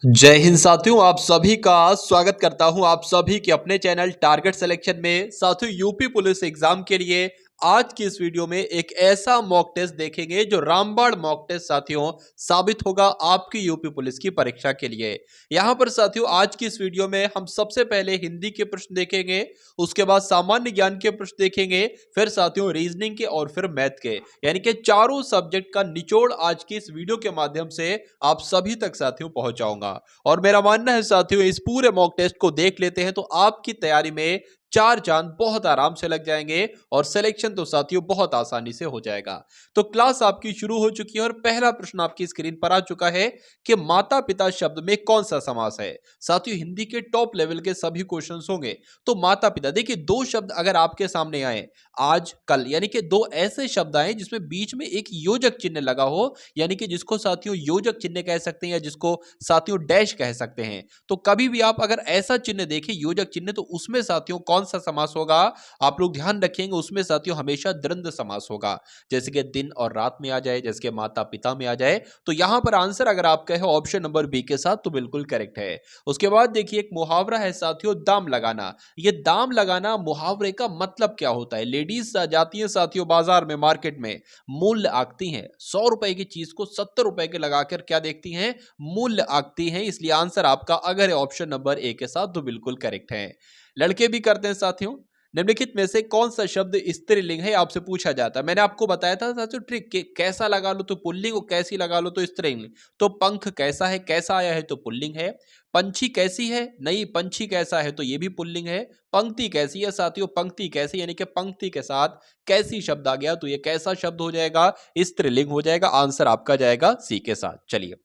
जय हिंद साथियों, आप सभी का स्वागत करता हूं आप सभी के अपने चैनल टारगेट सिलेक्शन में। साथियों, यूपी पुलिस एग्जाम के लिए आज की इस वीडियो में एक ऐसा मॉक टेस्ट देखेंगे जो रामबाण मॉक टेस्ट साथियों साबित होगा आपकी यूपी पुलिस की परीक्षा के लिए। यहां पर साथियों आज की इस वीडियो में हम सबसे पहले हिंदी के प्रश्न देखेंगे, उसके बाद सामान्य ज्ञान के प्रश्न देखेंगे, फिर साथियों रीजनिंग के और फिर मैथ के, यानी कि चारों सब्जेक्ट का निचोड़ आज की इस वीडियो के माध्यम से आप सभी तक साथियों पहुंचाऊंगा। और मेरा मानना है साथियों, इस पूरे मॉक टेस्ट को देख लेते हैं तो आपकी तैयारी में चार चांद बहुत आराम से लग जाएंगे और सिलेक्शन तो साथियों बहुत आसानी से हो जाएगा। तो क्लास आपकी शुरू हो चुकी है और पहला प्रश्न आपकी स्क्रीन पर आ चुका है कि माता पिता शब्द में कौन सा समास है। साथियों हिंदी के टॉप लेवल के सभी क्वेश्चंस होंगे। तो माता पिता, देखिए दो शब्द अगर आपके सामने आए आज कल, यानी कि दो ऐसे शब्द आए जिसमें बीच में एक योजक चिन्ह लगा हो, यानी कि जिसको साथियों योजक चिन्ह कह सकते हैं या जिसको साथियों डैश कह सकते हैं। तो कभी भी आप अगर ऐसा चिन्ह देखें योजक चिन्ह, तो उसमें साथियों कौन सा समास होगा आप लोग ध्यान रखेंगे, उसमें साथियों हमेशा द्वंद्व समास होगा। जैसे कि दिन और रात में आ जाए, जैसे कि माता पिता में आ जाए। तो यहां पर आंसर अगर आप कहे ऑप्शन नंबर बी के साथ तो बिल्कुल करेक्ट है। उसके बाद देखिए एक मुहावरा है साथियों, दाम लगाना। ये दाम लगाना मुहावरे का मतलब क्या होता है? लेडीज जाती है साथियों बाजार में, मार्केट में, मूल्य आंकती हैं, 100 रुपए की चीज को 70 रुपए के लगाकर क्या देखती हैं? मूल्य आंकती हैं। इसलिए आंसर आपका अगर है ऑप्शन नंबर ए के साथ तो बिल्कुल करेक्ट है। लड़के भी करते हैं साथियों। निम्नलिखित में से कौन सा शब्द स्त्रीलिंग है आपसे पूछा जाता है। मैंने आपको बताया था साथियों ट्रिक के कैसा लगा लो तो पुल्लिंग और कैसी लगा लो तो स्त्रीलिंग। तो पंख कैसा है, कैसा आया है तो पुल्लिंग है। पंछी कैसी है, नहीं पंछी कैसा है तो ये भी पुल्लिंग है। पंक्ति कैसी है साथियों, पंक्ति कैसी यानी कि पंक्ति के साथ कैसी शब्द आ गया तो ये कैसा शब्द हो जाएगा? स्त्रीलिंग हो जाएगा। आंसर आपका जाएगा सी के साथ। चलिए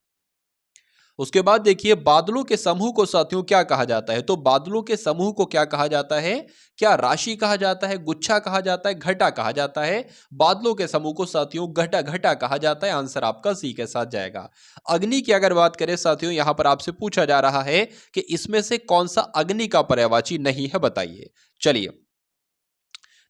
उसके बाद देखिए बादलों के समूह को साथियों क्या कहा जाता है। तो बादलों के समूह को क्या कहा जाता है? क्या राशि कहा जाता है, गुच्छा कहा जाता है, घटा कहा जाता है? बादलों के समूह को साथियों घटा घटा कहा जाता है। आंसर आपका सी के साथ जाएगा। अग्नि की अगर बात करें साथियों, यहां पर आपसे पूछा जा रहा है कि इसमें से कौन सा अग्नि का पर्यायवाची नहीं है, बताइए। चलिए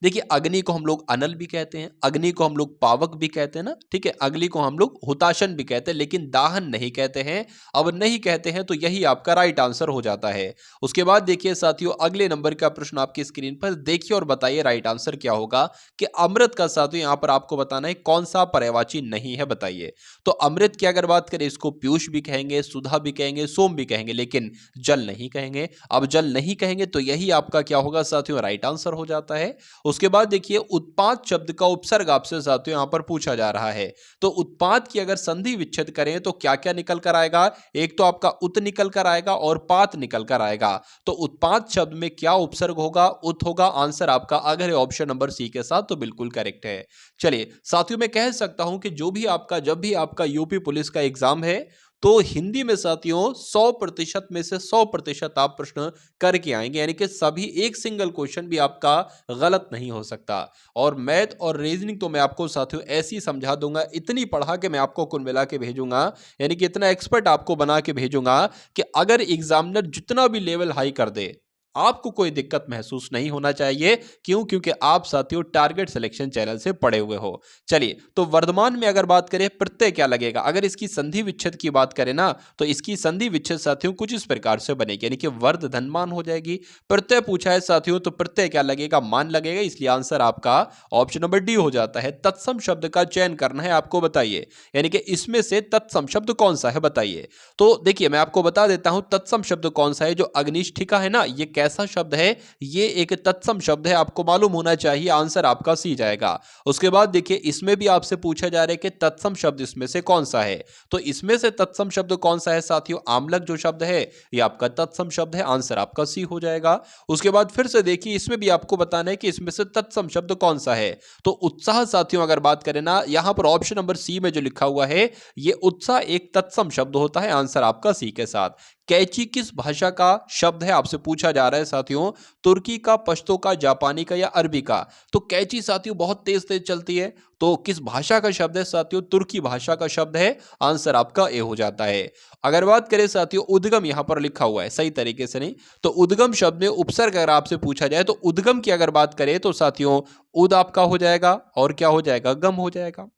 देखिए अग्नि को हम लोग अनल भी कहते हैं, अग्नि को हम लोग पावक भी कहते हैं ना, ठीक है। अग्नि को हम लोग हुताशन भी कहते हैं, लेकिन दाहन नहीं कहते हैं। अब नहीं कहते हैं तो यही आपका राइट आंसर हो जाता है। उसके बाद देखिए साथियों अगले नंबर का प्रश्न आपकी स्क्रीन पर देखिए और बताइए राइट आंसर क्या होगा कि अमृत का साथियों यहां पर आपको बताना है कौन सा पर्यायवाची नहीं है, बताइए। तो अमृत की अगर बात करें इसको पीयूष भी कहेंगे, सुधा भी कहेंगे, सोम भी कहेंगे, लेकिन जल नहीं कहेंगे। अब जल नहीं कहेंगे तो यही आपका क्या होगा साथियों? राइट आंसर हो जाता है। उसके बाद देखिए उत्पाद शब्द का उपसर्ग आपसे साथियों यहां पर पूछा जा रहा है। तो उत्पाद की अगर संधि विच्छेद करें तो क्या क्या निकल कर आएगा? एक तो आपका उत निकल कर आएगा और पात निकल कर आएगा। तो उत्पाद शब्द में क्या उपसर्ग होगा? उत होगा। आंसर आपका अगर है ऑप्शन नंबर सी के साथ तो बिल्कुल करेक्ट है। चलिए साथियों मैं कह सकता हूं कि जब भी आपका यूपी पुलिस का एग्जाम है तो हिंदी में साथियों 100% में से 100% आप प्रश्न करके आएंगे, यानी कि सभी एक सिंगल क्वेश्चन भी आपका गलत नहीं हो सकता। और मैथ और रीजनिंग तो मैं आपको साथियों ऐसी समझा दूंगा, इतनी पढ़ा के मैं आपको कुल मिला के भेजूंगा, यानी कि इतना एक्सपर्ट आपको बना के भेजूंगा कि अगर एग्जामिनर जितना भी लेवल हाई कर दे आपको कोई दिक्कत महसूस नहीं होना चाहिए। क्यों? क्योंकि आप साथियों टारगेट सिलेक्शन चैनल से पढ़े हुए हो। चलिए तो वर्तमान में अगर बात करें प्रत्यय क्या लगेगा, अगर इसकी संधि विच्छेद की बात करें ना तो इसकी संधि विच्छेद साथियों कुछ इस प्रकार से बनेगी, यानी कि वर्ध धनमान हो जाएगी। प्रत्यय पूछा है साथियों तो प्रत्यय क्या लगेगा? मान लगेगा। इसलिए आंसर आपका ऑप्शन नंबर डी हो जाता है। तत्सम शब्द का चयन करना है आपको, बताइए, यानी कि इसमें से तत्सम शब्द कौन सा है, बताइए। तो देखिए मैं आपको बता देता हूं तत्सम शब्द कौन सा है। जो अग्निष्ठिका है ना, ये कैसा शब्द है? ये एक तत्सम शब्द है, आपको मालूम होना चाहिए। आंसर आपका सी जाएगा। उसके बाद देखिए इसमें भी आपसे पूछा जा रहा है कि तत्सम शब्द इसमें से कौन सा है। तो इसमें से तत्सम शब्द कौन सा है साथियों? आमलक जो शब्द है ये आपका तत्सम शब्द है। आंसर आपका सी हो जाएगा। उसके बाद फिर से देखिए इसमें भी आपको बताना है कि इसमें से तत्सम शब्द कौन सा है। तो उत्साह साथियों अगर बात करें ना, यहां पर ऑप्शन नंबर सी में जो लिखा हुआ है ये उत्साह एक तत्सम शब्द होता है। आंसर आपका सी के साथ। कैची किस भाषा का शब्द है आपसे पूछा जा रहा है साथियों? तुर्की का, पश्तो का, जापानी का या अरबी का? तो कैची साथियों बहुत तेज तेज चलती है। तो किस भाषा का शब्द है साथियों? तुर्की भाषा का शब्द है। आंसर आपका ए हो जाता है। अगर बात करें साथियों उद्गम, यहां पर लिखा हुआ है सही तरीके से नहीं, तो उद्गम शब्द में उपसर्ग अगर आपसे पूछा जाए तो उद्गम की अगर बात करें तो साथियों उद आपका हो जाएगा और क्या हो जाएगा? गम हो जाएगा।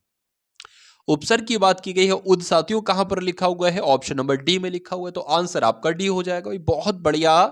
उपसर्ग की बात की गई है उद साथियों, कहां पर लिखा हुआ है? ऑप्शन नंबर डी में लिखा हुआ है, तो आंसर आपका डी हो जाएगा। बहुत बढ़िया,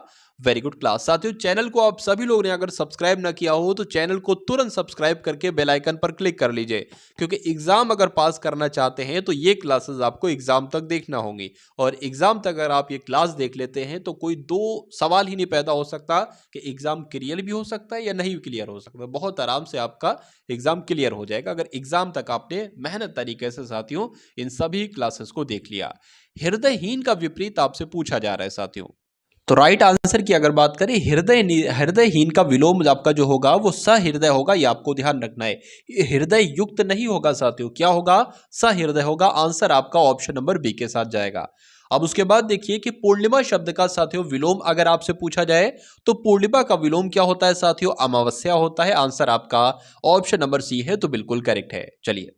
वेरी गुड क्लास। साथियों चैनल को आप सभी लोगों ने अगर सब्सक्राइब ना किया हो तो चैनल को तुरंत सब्सक्राइब करके बेल आइकन पर क्लिक कर लीजिए, क्योंकि एग्जाम अगर पास करना चाहते हैं तो ये क्लासेस आपको एग्जाम तक देखना होंगी, और एग्जाम तक अगर आप ये क्लास देख लेते हैं तो कोई दो सवाल ही नहीं पैदा हो सकता कि एग्जाम क्लियर भी हो सकता है या नहीं क्लियर हो सकता। बहुत आराम से आपका एग्जाम क्लियर हो जाएगा अगर एग्जाम तक आपने मेहनत तरीके से साथियों इन सभी क्लासेस को देख लिया। हृदयहीन का विपरीत आपसे पूछा जा रहा है साथियों। तो राइट आंसर की अगर बात करें, हृदयहीन का विलोम आपका जो होगा वो सहृदय होगा, ये आपको ध्यान रखना है। ये हृदय युक्त नहीं होगा साथियों, क्या होगा? सहृदय होगा। आंसर आपका ऑप्शन नंबर बी के साथ जाएगा। अब उसके बाद देखिए कि पूर्णिमा शब्द का साथियों विलोम अगर आपसे पूछा जाए तो पूर्णिमा का विलोम क्या होता है साथियों? अमावस्या होता है। आंसर आपका ऑप्शन नंबर सी है, तो बिल्कुल करेक्ट है। चलिए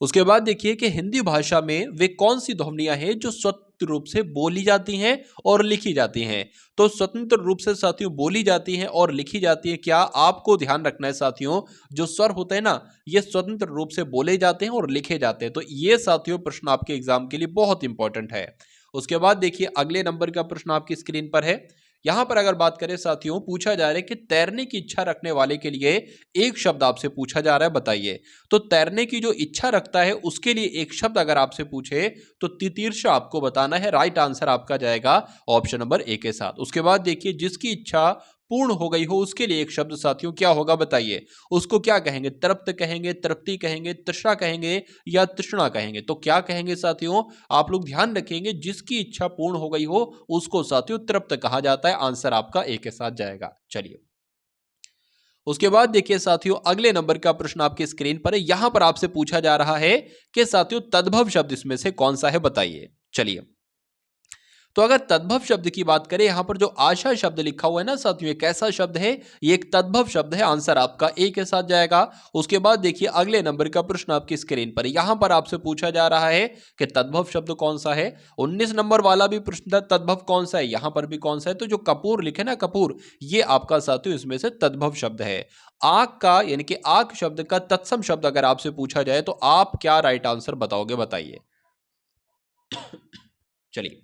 उसके बाद देखिए कि हिंदी भाषा में वे कौन सी ध्वनियां हैं जो स्वतंत्र रूप से बोली जाती हैं और लिखी जाती हैं? तो स्वतंत्र रूप से साथियों बोली जाती हैं और लिखी जाती हैं, क्या आपको ध्यान रखना है साथियों, जो स्वर होते हैं ना ये स्वतंत्र रूप से बोले जाते हैं और लिखे जाते हैं। तो ये साथियों प्रश्न आपके एग्जाम के लिए बहुत इंपॉर्टेंट है। उसके बाद देखिए अगले नंबर का प्रश्न आपकी स्क्रीन पर है। यहां पर अगर बात करें साथियों, पूछा जा रहा है कि तैरने की इच्छा रखने वाले के लिए एक शब्द आपसे पूछा जा रहा है, बताइए। तो तैरने की जो इच्छा रखता है उसके लिए एक शब्द अगर आपसे पूछे तो तितीर्षा आपको बताना है। राइट आंसर आपका जाएगा ऑप्शन नंबर ए के साथ। उसके बाद देखिए जिसकी इच्छा पूर्ण हो गई हो उसके लिए एक शब्द साथियों क्या होगा, बताइए। उसको क्या कहेंगे? तृप्त कहेंगे, तृप्ति कहेंगे, तृष्णा कहेंगे या तृष्णा कहेंगे? तो क्या कहेंगे साथियों? आप लोग ध्यान रखेंगे, जिसकी इच्छा पूर्ण हो गई हो उसको साथियों तृप्त कहा जाता है। आंसर आपका ए के साथ जाएगा। चलिए उसके बाद देखिए साथियों अगले नंबर का प्रश्न आपकी स्क्रीन पर है। यहां पर आपसे पूछा जा रहा है कि साथियों तद्भव शब्द इसमें से कौन सा है, बताइए। चलिए तो अगर तद्भव शब्द की बात करें, यहां पर जो आशा शब्द लिखा हुआ है ना साथियों, ये कैसा शब्द है? ये एक तद्भव शब्द है। आंसर आपका ए के साथ जाएगा। उसके बाद देखिए अगले नंबर का प्रश्न आपकी स्क्रीन पर, यहां पर आपसे पूछा जा रहा है कि तद्भव शब्द कौन सा है। 19 नंबर वाला भी प्रश्न था, तद्भव कौन सा है, यहां पर भी कौन सा है। तो जो कपूर लिखे ना, कपूर, ये आपका साथियों इसमें से तद्भव शब्द है। आंख का यानी कि आंख शब्द का तत्सम शब्द अगर आपसे पूछा जाए तो आप क्या राइट आंसर बताओगे, बताइए। चलिए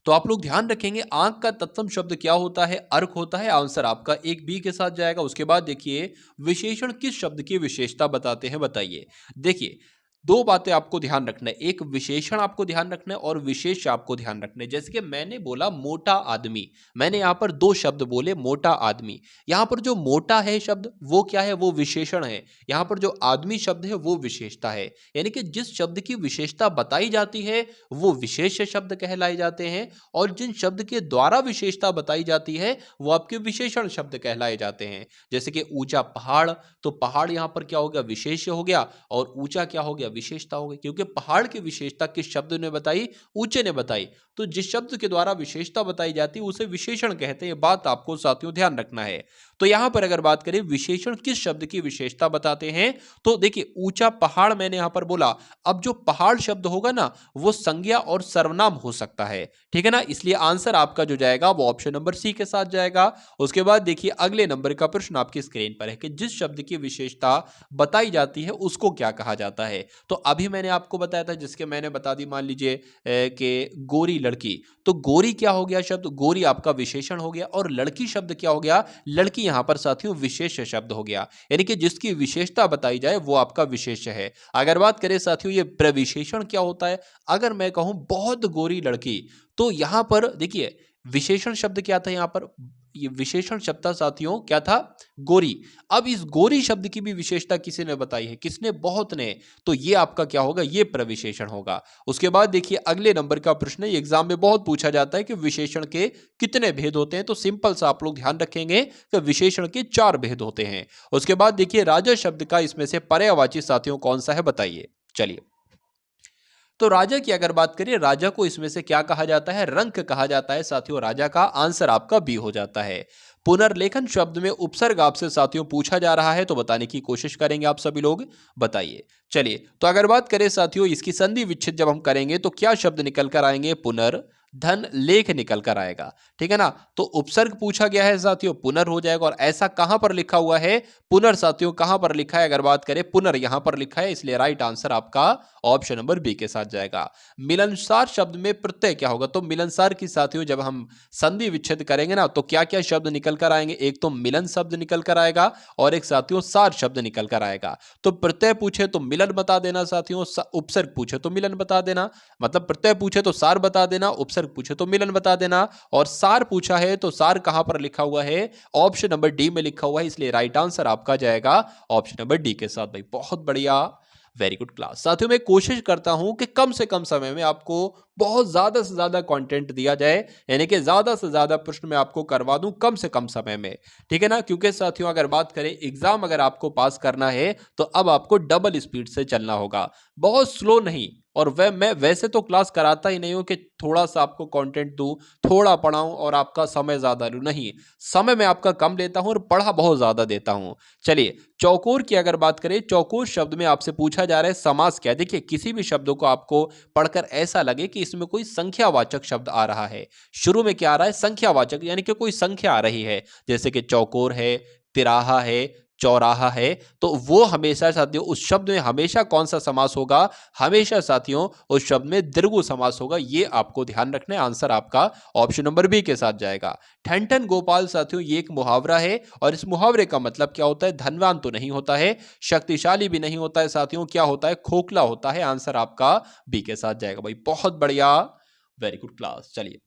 तो आप लोग ध्यान रखेंगे आंख का तत्सम शब्द क्या होता है? अर्क होता है। आंसर आपका एक बी के साथ जाएगा। उसके बाद देखिए विशेषण किस शब्द की विशेषता बताते हैं, बताइए। देखिए दो बातें आपको ध्यान रखना है, एक विशेषण आपको ध्यान रखना है और विशेष आपको ध्यान रखना है। जैसे कि मैंने बोला मोटा आदमी, मैंने यहां पर दो शब्द बोले, मोटा आदमी। यहां पर जो मोटा है शब्द वो क्या है? वो विशेषण है। यहां पर जो आदमी शब्द है वो विशेषता है। यानी कि जिस शब्द की विशेषता बताई जाती है वो विशेष शब्द कहलाए जाते हैं, और जिन शब्द के द्वारा विशेषता बताई जाती है वो आपके विशेषण शब्द कहलाए जाते हैं। जैसे कि ऊंचा पहाड़, तो पहाड़ यहां पर क्या हो गया? विशेष हो गया, और ऊंचा क्या हो गया? विशेषता हो गई, क्योंकि पहाड़ की विशेषता किस शब्द ने बताई? ऊंचे ने बताई। तो जिस शब्द के द्वारा विशेषता बताई जाती है उसे विशेषण कहते हैं। ये बात आपको साथियों ध्यान रखना है। तो यहां पर अगर बात करें विशेषण किस शब्द की विशेषता बताते हैं, तो देखिए ऊंचा पहाड़ मैंने यहां पर बोला। अब जो पहाड़ शब्द होगा ना वो संज्ञा और सर्वनाम हो सकता है, ठीक है ना, इसलिए आंसर आपका जो जाएगा वो ऑप्शन नंबर सी के साथ जाएगा। उसके बाद देखिए अगले नंबर का प्रश्न आपकी स्क्रीन पर है कि जिस शब्द की विशेषता बताई जाती है उसको क्या कहा जाता है। तो अभी मैंने आपको बताया था, जिसके मैंने बता दी, मान लीजिए कि गोरी लड़की, तो गोरी क्या हो गया शब्द? गोरी आपका विशेषण हो गया, और लड़की शब्द क्या हो गया? लड़की यहां पर साथियों विशेष शब्द हो गया। यानी कि जिसकी विशेषता बताई जाए वो आपका विशेष है। अगर बात करें साथियों ये प्रविशेषण क्या होता है, अगर मैं कहूं बहुत गोरी लड़की, तो यहां पर देखिए विशेषण शब्द क्या था यहां पर? ये विशेषण शब्द था साथियों, क्या था? गोरी। अब इस गोरी शब्द की भी विशेषता किसी ने बताई है, किसने? बहुत ने। तो ये आपका क्या होगा? ये प्रविशेषण होगा। उसके बाद देखिए अगले नंबर का प्रश्न एग्जाम में बहुत पूछा जाता है कि विशेषण के कितने भेद होते हैं। तो सिंपल सा आप लोग ध्यान रखेंगे कि विशेषण के 4 भेद होते हैं। उसके बाद देखिए राजा शब्द का इसमें से पर्यायवाची साथियों कौन सा है, बताइए। चलिए तो राजा की अगर बात करें, राजा को इसमें से क्या कहा जाता है? रंक कहा जाता है साथियों राजा का। आंसर आपका बी हो जाता है। पुनर्लेखन शब्द में उपसर्ग आपसे साथियों पूछा जा रहा है, तो बताने की कोशिश करेंगे आप सभी लोग, बताइए। चलिए तो अगर बात करें साथियों इसकी संधि विच्छेद जब हम करेंगे तो क्या शब्द निकल कर आएंगे? पुनर् धन लेख निकल कर आएगा। ठीक है ना। तो उपसर्ग पूछा गया है साथियों, पुनर हो जाएगा। और ऐसा कहां पर लिखा हुआ है पुनर साथियों, कहां पर लिखा है? अगर बात करें पुनर यहां पर लिखा है, इसलिए राइट आंसर आपका ऑप्शन नंबर बी के साथ जाएगा। मिलनसार शब्द में प्रत्यय क्या होगा? तो मिलनसार की साथियों जब हम संधि विच्छेद करेंगे ना, तो क्या क्या शब्द निकल कर आएंगे? एक तो मिलन शब्द निकल कर आएगा और एक साथियों सार शब्द निकल कर आएगा। तो प्रत्यय पूछे तो मिलन बता देना साथियों, उपसर्ग पूछे तो मिलन बता देना। मतलब प्रत्यय पूछे तो सार बता देना, उपसर्ग पूछे तो मिलन बता देना। और सार पूछा है तो सार कहां पर लिखा हुआ है? ऑप्शन नंबर डी में लिखा हुआ है, इसलिए राइट आंसर आपका जाएगा ऑप्शन नंबर डी के साथ। भाई बहुत बढ़िया, वेरी गुड क्लास। साथियों मैं कोशिश करता हूं कि कम से कम समय में आपको बहुत ज्यादा से ज्यादा कंटेंट दिया जाए, यानी कि ज्यादा से ज्यादा प्रश्न मैं आपको करवा दूं कम से कम समय में। ठीक है ना। क्योंकि साथियों अगर बात करें एग्जाम अगर आपको पास करना है तो अब आपको डबल स्पीड से चलना होगा, बहुत स्लो नहीं। और मैं वैसे तो क्लास कराता ही नहीं हूं कि थोड़ा सा आपको कंटेंट दूं, थोड़ा पढ़ाऊं और आपका समय ज्यादा लूं, नहीं। समय मैं आपका कम लेता हूं और पढ़ा बहुत ज्यादा देता हूं। चलिए चौकोर की अगर बात करें, चौकोर शब्द में आपसे पूछा जा रहा है समास क्या है। देखिए किसी भी शब्दों को आपको पढ़कर ऐसा लगे कि इसमें कोई संख्यावाचक शब्द आ रहा है। शुरू में क्या आ रहा है? संख्यावाचक, यानी कि कोई संख्या आ रही है, जैसे कि चौकोर है, तिराहा है, चौराहा है। तो वो हमेशा साथियों उस शब्द में हमेशा कौन सा समास होगा? हमेशा साथियों उस शब्द में द्विगु समास होगा। ये आपको ध्यान रखना है। आंसर आपका ऑप्शन नंबर बी के साथ जाएगा। ठन ठन गोपाल साथियों ये एक मुहावरा है, और इस मुहावरे का मतलब क्या होता है? धनवान तो नहीं होता है, शक्तिशाली भी नहीं होता है साथियों, क्या होता है? खोखला होता है। आंसर आपका बी के साथ जाएगा। भाई बहुत बढ़िया, वेरी गुड क्लास। चलिए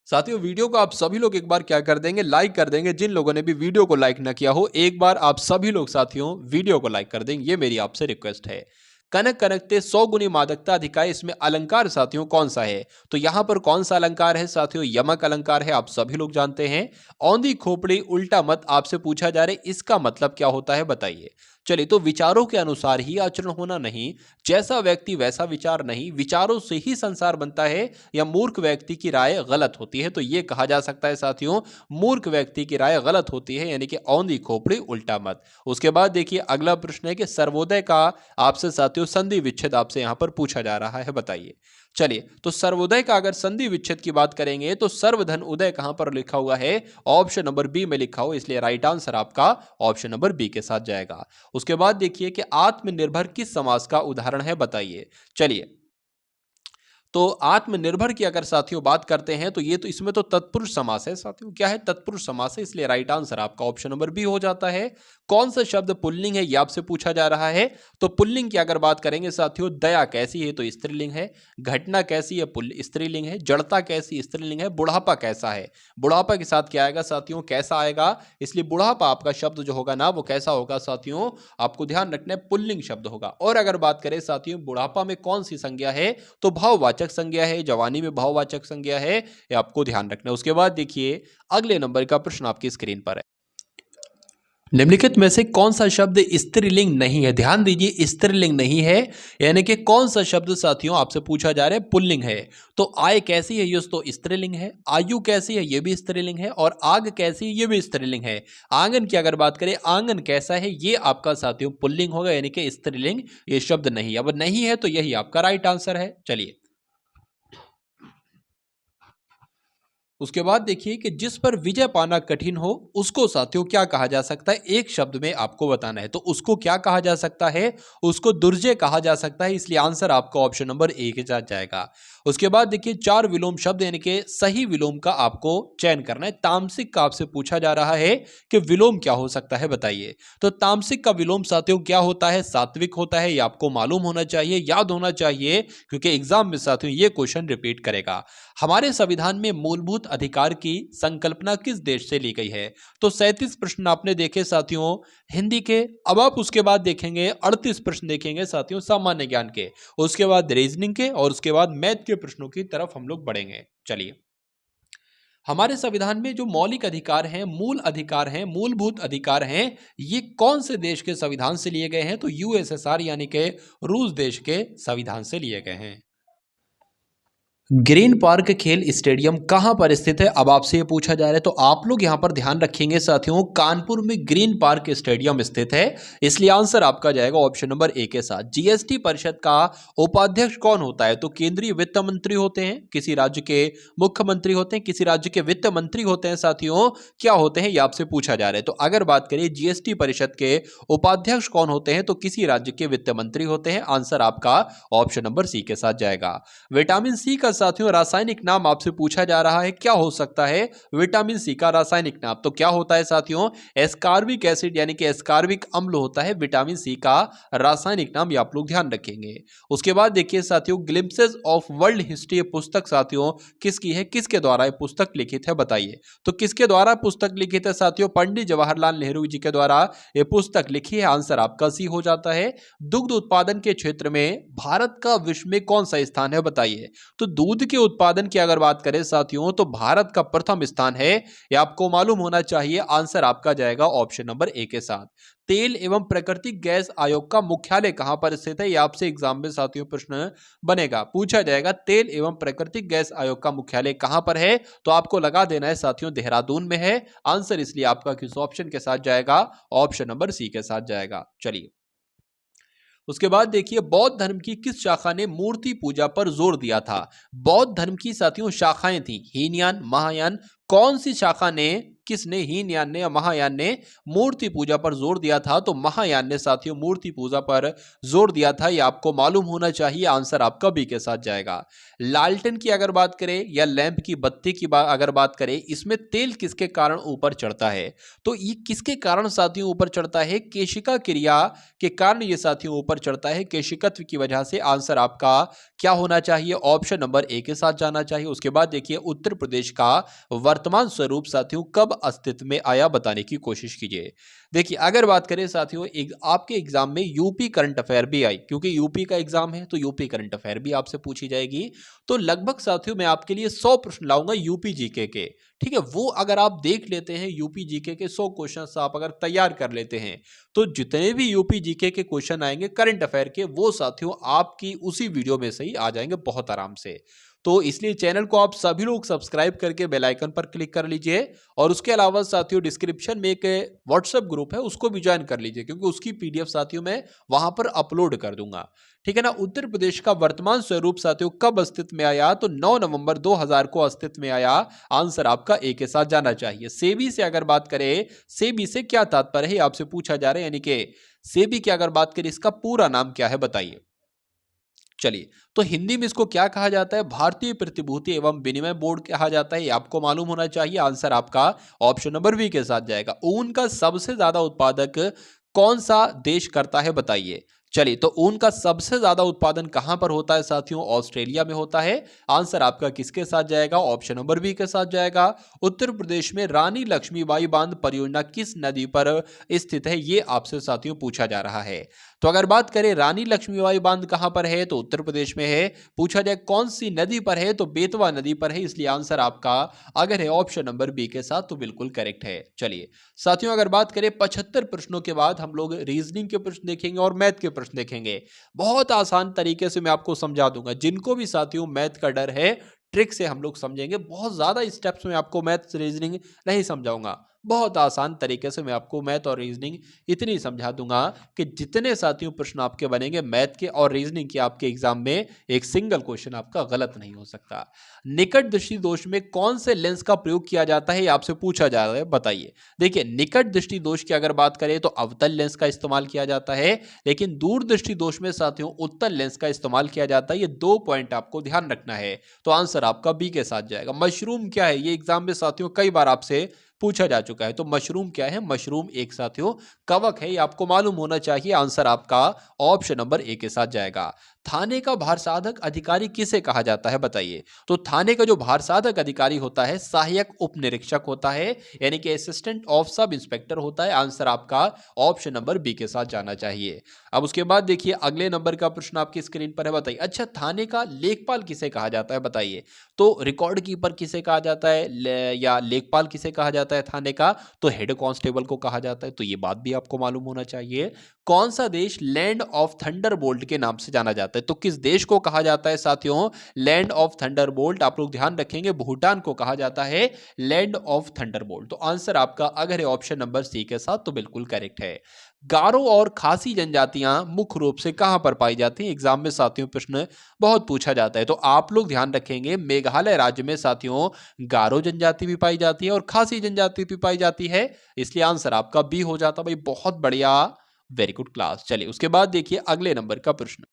साथियों वीडियो को आप सभी लोग एक बार क्या कर देंगे? लाइक कर देंगे। जिन लोगों ने भी वीडियो को लाइक ना किया हो, एक बार आप सभी लोग साथियों वीडियो को लाइक कर देंगे, ये मेरी आपसे रिक्वेस्ट है। कनक कनकते 100 गुनी मादकता अधिकाय, इसमें अलंकार साथियों कौन सा है? तो यहां पर कौन सा अलंकार है साथियों? यमक अलंकार है, आप सभी लोग जानते हैं। औंधी खोपड़ी उल्टा मत आपसे पूछा जा रहा है, इसका मतलब क्या होता है बताइए। चलिए तो विचारों के अनुसार ही आचरण होना नहीं, जैसा व्यक्ति वैसा विचार नहीं, विचारों से ही संसार बनता है, या मूर्ख व्यक्ति की राय गलत होती है। तो यह कहा जा सकता है साथियों मूर्ख व्यक्ति की राय गलत होती है, यानी कि औंधी खोपड़ी उल्टा मत। उसके बाद देखिए अगला प्रश्न है कि सर्वोदय का आपसे साथियों संधि विच्छेद आपसे यहां पर पूछा जा रहा है, बताइए। चलिए तो सर्वोदय का अगर संधि विच्छेद की बात करेंगे तो सर्वधन उदय कहां पर लिखा हुआ है? ऑप्शन नंबर बी में लिखा हुआ, इसलिए राइट आंसर आपका ऑप्शन नंबर बी के साथ जाएगा। उसके बाद देखिए कि आत्मनिर्भर किस समास का उदाहरण है, बताइए। चलिए तो आत्मनिर्भर की अगर साथियों बात करते हैं तो ये तो इसमें तो तत्पुरुष समास है साथियों। क्या है? तत्पुरुष समास है, इसलिए राइट आंसर आपका ऑप्शन नंबर बी हो जाता है। कौन सा शब्द पुल्लिंग है ये आपसे पूछा जा रहा है। तो पुल्लिंग की अगर बात करेंगे साथियों, दया कैसी है तो स्त्रीलिंग है, घटना कैसी है स्त्रीलिंग है, जड़ता कैसी स्त्रीलिंग है, बुढ़ापा कैसा है, बुढ़ापा के साथ क्या आएगा साथियों? कैसा आएगा। इसलिए बुढ़ापा आपका शब्द जो होगा ना वो कैसा होगा साथियों? आपको ध्यान रखना है पुल्लिंग शब्द होगा। और अगर बात करें साथियों बुढ़ापा में कौन सी संज्ञा है, तो भाववाचक संज्ञा है, जवानी में भाववाचक संज्ञा है, ये आपको ध्यान रखना है। उसके बाद देखिए अगले नंबर का प्रश्न आपकी स्क्रीन पर है। निम्नलिखित में से कौन सा शब्द स्त्रीलिंग नहीं है? ध्यान दीजिए स्त्रीलिंग नहीं है, यानी कि कौन सा शब्द साथियों आपसे पूछा जा रहा है पुल्लिंग है। तो आय कैसी है ये तो स्त्रीलिंग है, आयु कैसी है ये भी स्त्रीलिंग है, और आग कैसी है ये भी स्त्रीलिंग है। आंगन की अगर बात करें आंगन कैसा है ये आपका साथियों पुल्लिंग होगा, यानी कि स्त्रीलिंग ये शब्द नहीं है। अब नहीं है तो यही आपका राइट आंसर है। चलिए उसके बाद देखिए कि जिस पर विजय पाना कठिन हो उसको साथियों क्या कहा जा सकता है? एक शब्द में आपको बताना है। तो उसको क्या कहा जा सकता है? उसको दुर्जय कहा जा सकता है, इसलिए आंसर आपका ऑप्शन नंबर ए के साथ जाएगा। उसके बाद देखिए चार विलोम शब्द, यानी कि सही विलोम का आपको चयन करना है। तामसिक का आपसे पूछा जा रहा है कि विलोम क्या हो सकता है, बताइए। तो तामसिक का विलोम साथियों क्या होता है? सात्विक होता है, ये आपको मालूम होना चाहिए, याद होना चाहिए, क्योंकि एग्जाम में साथियों ये क्वेश्चन रिपीट करेगा। हमारे संविधान में मूलभूत अधिकार की संकल्पना किस देश से ली गई है? तो 37 प्रश्न आपने देखे साथियों हिंदी के। अब आप उसके बाद देखेंगे 38 प्रश्न देखेंगे साथियों सामान्य ज्ञान के, उसके बाद रीजनिंग के, और उसके बाद मैथ के प्रश्नों की तरफ हम लोग बढ़ेंगे। चलिए हमारे संविधान में जो मौलिक अधिकार हैं, मूल अधिकार हैं, मूलभूत अधिकार हैं, ये कौन से देश के संविधान से लिए गए हैं? तो यूएसएसआर यानी कि रूस देश के संविधान से लिए गए हैं। ग्रीन पार्क खेल स्टेडियम कहां पर स्थित है? अब आपसे ये पूछा जा रहा है, तो आप लोग यहां पर ध्यान रखेंगे साथियों, कानपुर में ग्रीन पार्क स्टेडियम स्थित है। इसलिए आंसर आपका जाएगा ऑप्शन नंबर ए के साथ। जीएसटी परिषद का उपाध्यक्ष कौन होता है? तो केंद्रीय वित्त मंत्री होते हैं, किसी राज्य के मुख्यमंत्री होते हैं, किसी राज्य के वित्त मंत्री होते हैं साथियों, क्या होते हैं ये आपसे पूछा जा रहा है। तो अगर बात करें जीएसटी परिषद के उपाध्यक्ष कौन होते हैं, तो किसी राज्य के वित्त मंत्री होते हैं। आंसर आपका ऑप्शन नंबर सी के साथ जाएगा। विटामिन सी का साथियों रासायनिक नाम आपसे पूछा जा रहा है, क्या हो सकता है विटामिन सी का रासायनिक नाम? तो क्या होता है साथियों? एस्कार्बिक एसिड यानी कि एस्कार्बिक अम्ल होता है विटामिन सी का रासायनिक नाम, ये आप लोग ध्यान रखेंगे। उसके बाद देखिए साथियों, ग्लिम्पसेस ऑफ वर्ल्ड हिस्ट्री पुस्तक साथियों किसकी है, किसके द्वारा ये पुस्तक लिखित है बताइए। तो किसके द्वारा पुस्तक लिखित है साथियों? पंडित जवाहरलाल नेहरू जी के द्वारा ये पुस्तक लिखी है। आंसर आपका सी हो जाता है। दुग्ध उत्पादन के क्षेत्र में भारत का विश्व में कौन सा स्थान है बताइए। तो दूध के उत्पादन की अगर बात करें साथियों, तो भारत का प्रथम स्थान है, यह आपको मालूम होना चाहिए। आंसर आपका जाएगा ऑप्शन नंबर ए के साथ। तेल एवं प्राकृतिक गैस आयोग का मुख्यालय कहां पर स्थित है? यह आपसे एग्जाम में साथियों प्रश्न बनेगा, पूछा जाएगा। तेल एवं प्राकृतिक गैस आयोग का मुख्यालय कहां पर है? तो आपको लगा देना है साथियों, देहरादून में है। आंसर इसलिए आपका किस ऑप्शन के साथ जाएगा? ऑप्शन नंबर सी के साथ जाएगा। चलिए उसके बाद देखिए, बौद्ध धर्म की किस शाखा ने मूर्ति पूजा पर जोर दिया था? बौद्ध धर्म की साथियों शाखाएं थी, हीनयान, महायान। कौन सी शाखा ने, किसने, हीनयान ने या महायान ने मूर्ति पूजा पर जोर दिया था? तो महायान ने साथियों मूर्ति पूजा पर जोर दिया था, यह आपको मालूम होना चाहिए। आंसर आपका बी के साथ जाएगा। लालटेन की अगर बात करें या लैंप की बत्ती की अगर बात करें, इसमें तेल किसके कारण ऊपर चढ़ता है? तो ये किसके कारण साथियों ऊपर चढ़ता है? केशिका क्रिया के कारण ये साथियों ऊपर चढ़ता है, केशिकत्व की वजह से। आंसर आपका क्या होना चाहिए? ऑप्शन नंबर ए के साथ जाना चाहिए। उसके बाद देखिए, उत्तर प्रदेश का वर्तमान स्वरूप साथियों कब अस्तित्व में आया बताने की कोशिश कीजिए। देखिए अगर बात करें साथियों, आपके एग्जाम में यूपी करंट अफेयर भी आई, क्योंकि यूपी का एग्जाम है तो यूपी करंट अफेयर भी आपसे पूछी जाएगी। तो लगभग साथियों मैं आपके लिए 100 प्रश्न लाऊंगा यूपी जीके के, ठीक है। वो अगर आप देख लेते हैं, यूपी जीके के 100 क्वेश्चन आप अगर तैयार कर लेते हैं, तो जितने भी यूपी जीके के क्वेश्चन आएंगे करंट अफेयर के, वो साथियों आपकी उसी वीडियो में से ही आ जाएंगे बहुत आराम से। तो इसलिए चैनल को आप सभी लोग सब्सक्राइब करके बेल आइकन पर क्लिक कर लीजिए। और उसके अलावा साथियों डिस्क्रिप्शन में एक व्हाट्सएप ग्रुप है, उसको भी ज्वाइन कर लीजिए, क्योंकि उसकी पीडीएफ साथियों मैं वहां पर अपलोड कर दूंगा, ठीक है ना। उत्तर प्रदेश का वर्तमान स्वरूप साथियों कब अस्तित्व में आया? तो 9 नवंबर 2000 को अस्तित्व में आया। आंसर आपका ए के साथ जाना चाहिए। सेबी से अगर बात करें, सेबी से क्या तात्पर्य है आपसे पूछा जा रहा है, यानी कि सेबी की अगर बात करें इसका पूरा नाम क्या है बताइए। चलिए, तो हिंदी में इसको क्या कहा जाता है? भारतीय प्रतिभूति एवं विनिमय बोर्ड कहा जाता है, ये आपको मालूम होना चाहिए। आंसर आपका ऑप्शन नंबर बी के साथ जाएगा। ऊन का सबसे ज्यादा उत्पादक कौन सा देश करता है बताइए। चलिए, तो ऊन का सबसे ज्यादा उत्पादन कहां पर होता है साथियों? ऑस्ट्रेलिया में होता है। आंसर आपका किसके साथ जाएगा? ऑप्शन नंबर बी के साथ जाएगा। उत्तर प्रदेश में रानी लक्ष्मीबाई बांध परियोजना किस नदी पर स्थित है, ये आपसे साथियों पूछा जा रहा है। तो अगर बात करें रानी लक्ष्मीबाई बांध कहां पर है, तो उत्तर प्रदेश में है। पूछा जाए कौन सी नदी पर है, तो बेतवा नदी पर है। इसलिए आंसर आपका अगर है ऑप्शन नंबर बी के साथ, तो बिल्कुल करेक्ट है। चलिए साथियों, अगर बात करें 75 प्रश्नों के बाद हम लोग रीजनिंग के प्रश्न देखेंगे और मैथ के प्रश्न देखेंगे। बहुत आसान तरीके से मैं आपको समझा दूंगा। जिनको भी साथियों मैथ का डर है, ट्रिक से हम लोग समझेंगे। बहुत ज्यादा स्टेप्स में आपको मैथ रीजनिंग नहीं समझाऊंगा, बहुत आसान तरीके से मैं आपको मैथ और रीजनिंग इतनी समझा दूंगा कि जितने साथियों प्रश्न आपके बनेंगे मैथ के और रीजनिंग के, आपके एग्जाम में एक सिंगल क्वेश्चन आपका गलत नहीं हो सकता। निकट दृष्टि दोष में कौन से लेंस का प्रयोग किया जाता है, आपसे पूछा जा रहा है, बताइए। देखिए, निकट दृष्टि दोष की अगर बात करें तो अवतल लेंस का इस्तेमाल किया जाता है, लेकिन दूर दृष्टि दोष में साथियों उत्तल लेंस का इस्तेमाल किया जाता है। ये 2 पॉइंट आपको ध्यान रखना है। तो आंसर आपका बी के साथ जाएगा। मशरूम क्या है, ये एग्जाम में साथियों कई बार आपसे पूछा जा चुका है। तो मशरूम क्या है? मशरूम एक साथियों कवक है, ये आपको मालूम होना चाहिए। आंसर आपका ऑप्शन नंबर ए के साथ जाएगा। थाने का भार साधक अधिकारी किसे कहा जाता है बताइए। तो थाने का जो भार साधक अधिकारी होता है सहायक उप निरीक्षक होता है, यानी कि असिस्टेंट ऑफ सब इंस्पेक्टर होता है। आंसर आपका ऑप्शन नंबर बी के साथ जाना चाहिए। अब उसके बाद देखिए अगले नंबर का प्रश्न आपकी स्क्रीन पर है, बताइए। अच्छा, थाने का लेखपाल किसे कहा जाता है बताइए। तो रिकॉर्ड कीपर किसे कहा जाता है, या लेखपाल किसे कहा जाता है थाने का? तो हेड कांस्टेबल को कहा जाता है। तो ये बात भी आपको मालूम होना चाहिए। कौन सा देश लैंड ऑफ थंडरबोल्ट के नाम से जाना जाता है? तो किस देश को कहा जाता है साथियों लैंड ऑफ थंडरबोल्ट? आप लोग ध्यान रखेंगे, भूटान को कहा जाता है लैंड ऑफ थंडरबोल्ट। तो आंसर आपका अगर है ऑप्शन नंबर सी के साथ तो बिल्कुल करेक्ट है। गारो और खासी जनजातियां मुख्य रूप से कहां पर पाई जाती हैं? एग्जाम में साथियों प्रश्न बहुत पूछा जाता है, तो आप लोग ध्यान रखेंगे मेघालय राज्य में साथियों गारो जनजाति भी पाई जाती है और खासी जनजाति भी पाई जाती है, इसलिए आंसर आपका बी हो जाता। भाई बहुत बढ़िया, वेरी गुड क्लास। चलिए उसके बाद देखिए अगले नंबर का प्रश्न।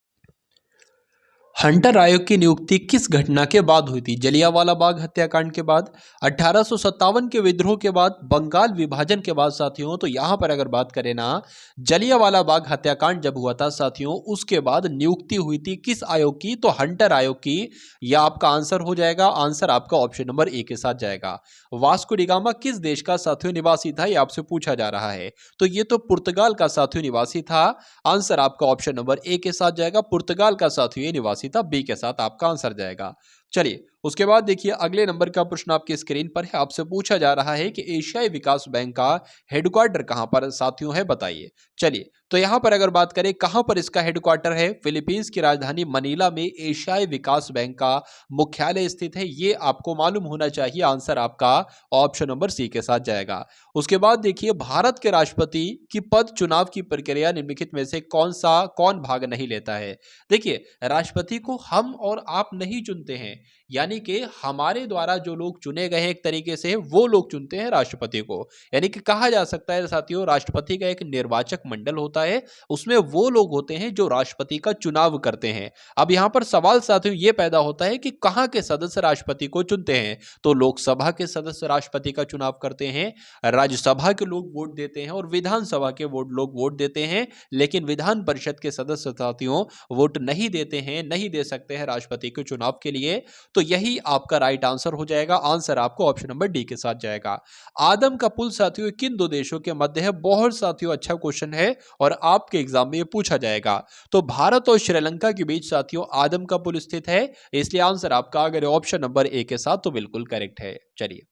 हंटर आयोग की नियुक्ति किस घटना के बाद हुई थी? जलियांवाला बाग हत्याकांड के बाद, 1857 के विद्रोह के बाद, बंगाल विभाजन के बाद साथियों? तो यहां पर अगर बात करें ना, जलियांवाला बाग हत्याकांड जब हुआ था साथियों उसके बाद नियुक्ति हुई थी किस आयोग की? तो हंटर आयोग की। यह आपका आंसर हो जाएगा। आंसर आपका ऑप्शन नंबर ए के साथ जाएगा। वास्को डी गामा किस देश का साथियों निवासी था? यह आपसे पूछा जा रहा है। तो ये तो पुर्तगाल का साथियों निवासी था। आंसर आपका ऑप्शन नंबर ए के साथ जाएगा। पुर्तगाल का साथियों ये निवासी था। बी के साथ आपका आंसर जाएगा। चलिए उसके बाद देखिए अगले नंबर का प्रश्न आपकी स्क्रीन पर है। आपसे पूछा जा रहा है कि एशियाई विकास बैंक का हेडक्वार्टर कहां पर साथियों है, बताइए। चलिए तो यहां पर अगर बात करें कहां पर इसका हेडक्वार्टर है, फिलीपींस की राजधानी मनीला में एशियाई विकास बैंक का मुख्यालय स्थित है। ये आपको मालूम होना चाहिए। आंसर आपका ऑप्शन नंबर सी के साथ जाएगा। उसके बाद देखिए भारत के राष्ट्रपति की पद चुनाव की प्रक्रिया निम्नलिखित में से कौन भाग नहीं लेता है? देखिए राष्ट्रपति को हम और आप नहीं चुनते हैं, यानी कि हमारे द्वारा जो लोग चुने गए हैं एक तरीके से वो लोग चुनते हैं राष्ट्रपति को। यानी कि कहा जा सकता है साथियों राष्ट्रपति का एक निर्वाचक मंडल होता है, उसमें वो लोग होते हैं जो राष्ट्रपति का चुनाव करते हैं। अब यहां पर सवाल साथियों ये पैदा होता है कि कहां के सदस्य राष्ट्रपति को चुनते हैं? तो लोकसभा के सदस्य राष्ट्रपति का चुनाव करते हैं, राज्यसभा के लोग वोट देते हैं और विधानसभा के लोग वोट देते हैं, लेकिन विधान परिषद के सदस्य साथियों वोट नहीं देते हैं, नहीं दे सकते हैं राष्ट्रपति के चुनाव के लिए। तो यही आपका राइट आंसर हो जाएगा। आंसर आपको ऑप्शन नंबर डी के साथ जाएगा। आदम का पुल साथियों किन दो देशों के मध्य है? बहुत साथियों अच्छा क्वेश्चन है और आपके एग्जाम में ये पूछा जाएगा। तो भारत और श्रीलंका के बीच साथियों आदम का पुल स्थित है, इसलिए आंसर आपका अगर ऑप्शन नंबर ए के साथ तो बिल्कुल करेक्ट है। चलिए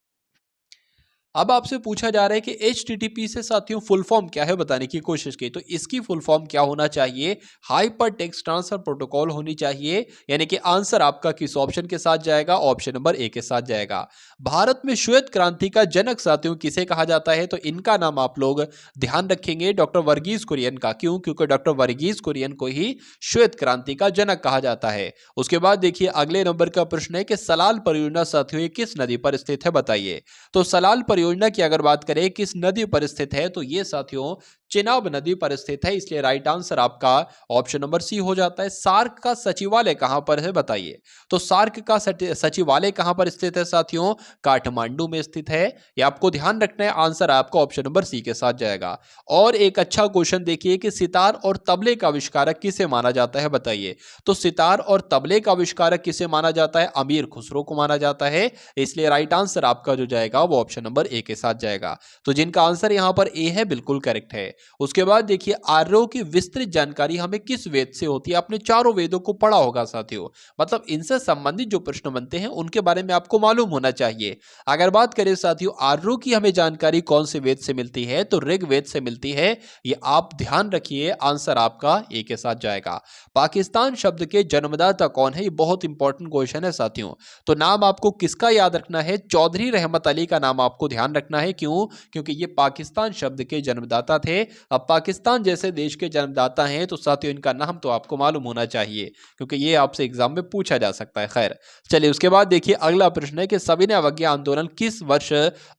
अब आपसे पूछा जा रहा है कि HTTP से साथियों फुल फॉर्म क्या है, बताने की कोशिश की। तो इसकी फुल फॉर्म क्या होना चाहिए? हाइपर टेक्स्ट ट्रांसफर प्रोटोकॉल होनी चाहिए। यानी कि आंसर आपका किस ऑप्शन के साथ जाएगा? ऑप्शन नंबर ए के साथ जाएगा। भारत में श्वेत क्रांति का जनक साथियों किसे कहा जाता है? तो इनका नाम आप लोग ध्यान रखेंगे डॉक्टर वर्गीज कुरियन का। क्यों? क्योंकि डॉक्टर वर्गीज कुरियन को ही श्वेत क्रांति का जनक कहा जाता है। उसके बाद देखिए अगले नंबर का प्रश्न है कि सलाल परियोजना साथियों किस नदी पर स्थित है, बताइए। तो सलाल परियोजना की अगर बात करें किस नदी पर स्थित है, तो ये साथियों चिनाब नदी पर स्थित है, इसलिए राइट आंसर आपका ऑप्शन नंबर सी हो जाता है। सार्क का सचिवालय कहां पर है, बताइए। तो सार्क का सचिवालय कहां पर स्थित है साथियों? काठमांडू में स्थित है। ये आपको ध्यान रखना है। आंसर आपका ऑप्शन नंबर सी के साथ जाएगा। और एक अच्छा क्वेश्चन देखिए कि सितार और तबले का आविष्कारक किसे माना जाता है, बताइए। तो सितार और तबले का आविष्कारक किसे माना जाता है? अमीर खुसरो को माना जाता है, इसलिए राइट आंसर आपका जो जाएगा वो ऑप्शन नंबर ए के साथ जाएगा। तो जिनका आंसर यहां पर ए है बिल्कुल करेक्ट है। उसके बाद देखिए आर्यों की विस्तृत जानकारी हमें किस वेद से होती है? आपने चारों वेदों को पढ़ा होगा साथियों, मतलब इनसे संबंधित जो प्रश्न बनते हैं उनके बारे में आपको मालूम होना चाहिए। अगर बात करें साथियों आर्यों की हमें जानकारी कौन से वेद से मिलती है? तो ऋग्वेद से मिलती है। ये आप ध्यान रखिए। आंसर आपका ए के साथ जाएगा। पाकिस्तान शब्द के जन्मदाता कौन है? ये बहुत इंपॉर्टेंट क्वेश्चन है साथियों। तो नाम आपको किसका याद रखना है? चौधरी रहमत अली का नाम आपको ध्यान रखना है। क्यों? क्योंकि ये पाकिस्तान शब्द के जन्मदाता थे। अब पाकिस्तान जैसे देश के जन्मदाता हैं तो साथियों इनका नाम तो आपको मालूम होना चाहिए, क्योंकि ये आपसे एग्जाम में पूछा जा सकता है। खैर चलिए उसके बाद देखिए अगला प्रश्न है कि सविनय अवज्ञा आंदोलन किस वर्ष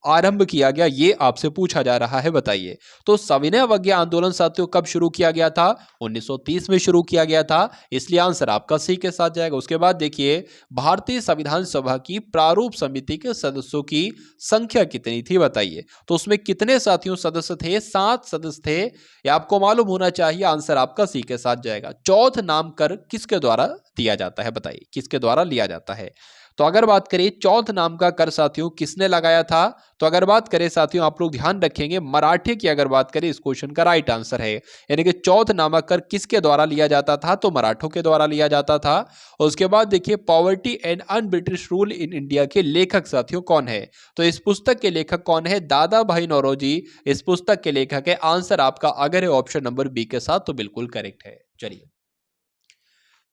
आरंभ किया गया? ये आपसे पूछा जा रहा है, बताइए। तो सविनय अवज्ञा आंदोलन साथियों कब शुरू किया गया था? 1930 में शुरू किया गया था, इसलिए आंसर आपका सी के साथ जाएगा। उसके बाद देखिए भारतीय संविधान सभा की प्रारूप समिति के सदस्यों की संख्या कितनी थी, बताइए। तो उसमें कितने साथियों सदस्य थे? 7 सदस्य थे। ये आपको मालूम होना चाहिए। आंसर आपका सी के साथ जाएगा। चौथ नाम कर किसके द्वारा दिया जाता है, बताइए, किसके द्वारा लिया जाता है? तो अगर बात करें चौथ नाम का कर साथियों किसने लगाया था? तो अगर बात करें साथियों आप लोग ध्यान रखेंगे मराठे की अगर बात करें इस क्वेश्चन का राइट आंसर है। यानी कि चौथ नामक कर किसके द्वारा लिया जाता था? तो मराठों के द्वारा लिया जाता था। और उसके बाद देखिए poverty and un British rule in India के लेखक साथियों कौन है? तो इस पुस्तक के लेखक कौन है? दादा भाई नौरोजी इस पुस्तक के लेखक है। आंसर आंसर आपका अगर है ऑप्शन नंबर बी के साथ तो बिल्कुल करेक्ट है। चलिए,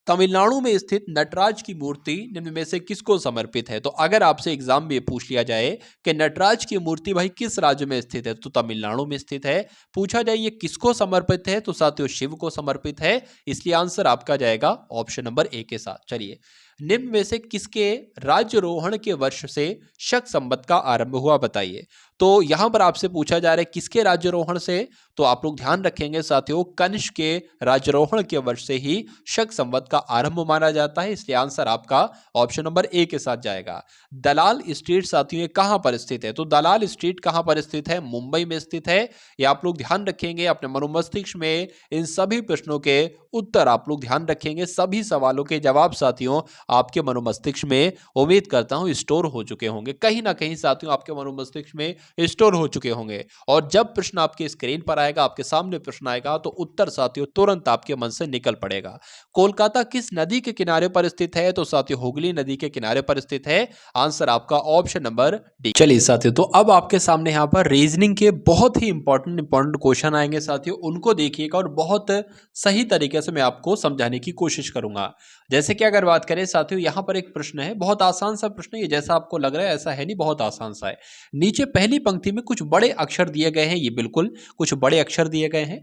तमिलनाडु में स्थित नटराज की मूर्ति निम्न में से किसको समर्पित है? तो अगर आपसे एग्जाम में पूछ लिया जाए कि नटराज की मूर्ति भाई किस राज्य में स्थित है, तो तमिलनाडु में स्थित है। पूछा जाए ये किसको समर्पित है, तो साथियों शिव को समर्पित है। इसलिए आंसर आपका जाएगा ऑप्शन नंबर ए के साथ। चलिए, निम्न में से किसके राज्यरोहण के वर्ष से शक संवत का आरंभ हुआ, बताइए। तो यहां पर आपसे पूछा जा रहा है किसके राज्यरोहण से, तो आप लोग ध्यान रखेंगे साथियों, कनिष्क के राज्यरोहण के वर्ष से ही शक संवत का आरंभ माना जाता है। इसलिए आंसर आपका ऑप्शन नंबर ए के साथ जाएगा। दलाल स्ट्रीट साथियों ये कहां पर स्थित है, तो दलाल स्ट्रीट कहां पर स्थित है? मुंबई में स्थित है। ये आप लोग ध्यान रखेंगे अपने मनोमस्तिष्क में। इन सभी प्रश्नों के उत्तर आप लोग ध्यान रखेंगे, सभी सवालों के जवाब साथियों आपके मनोमस्तिष्क में उम्मीद करता हूं स्टोर हो चुके होंगे, कहीं ना कहीं साथियों आपके मनोमस्तिष्क में स्टोर हो चुके होंगे। और जब प्रश्न आपके स्क्रीन पर आएगा, आपके सामने प्रश्न आएगा, तो उत्तर साथियों तुरंत आपके मन से निकल पड़ेगा। कोलकाता किस नदी के किनारे पर स्थित है, तो साथियों हुगली नदी के किनारे पर स्थित है। आंसर आपका ऑप्शन नंबर डी। चलिए साथियों, तो अब आपके सामने यहां पर रीजनिंग के बहुत ही इंपॉर्टेंट क्वेश्चन आएंगे साथियों, उनको देखिएगा और बहुत सही तरीके से मैं आपको समझाने की कोशिश करूंगा। जैसे कि अगर बात करें साथियों, यहां पर एक प्रश्न है, बहुत आसान सा प्रश्न है, ये जैसा आपको लग रहा है ऐसा है नहीं, बहुत आसान सा है। नीचे पहली पंक्ति में कुछ बड़े अक्षर दिए गए हैं, ये बिल्कुल कुछ बड़े अक्षर दिए गए हैं,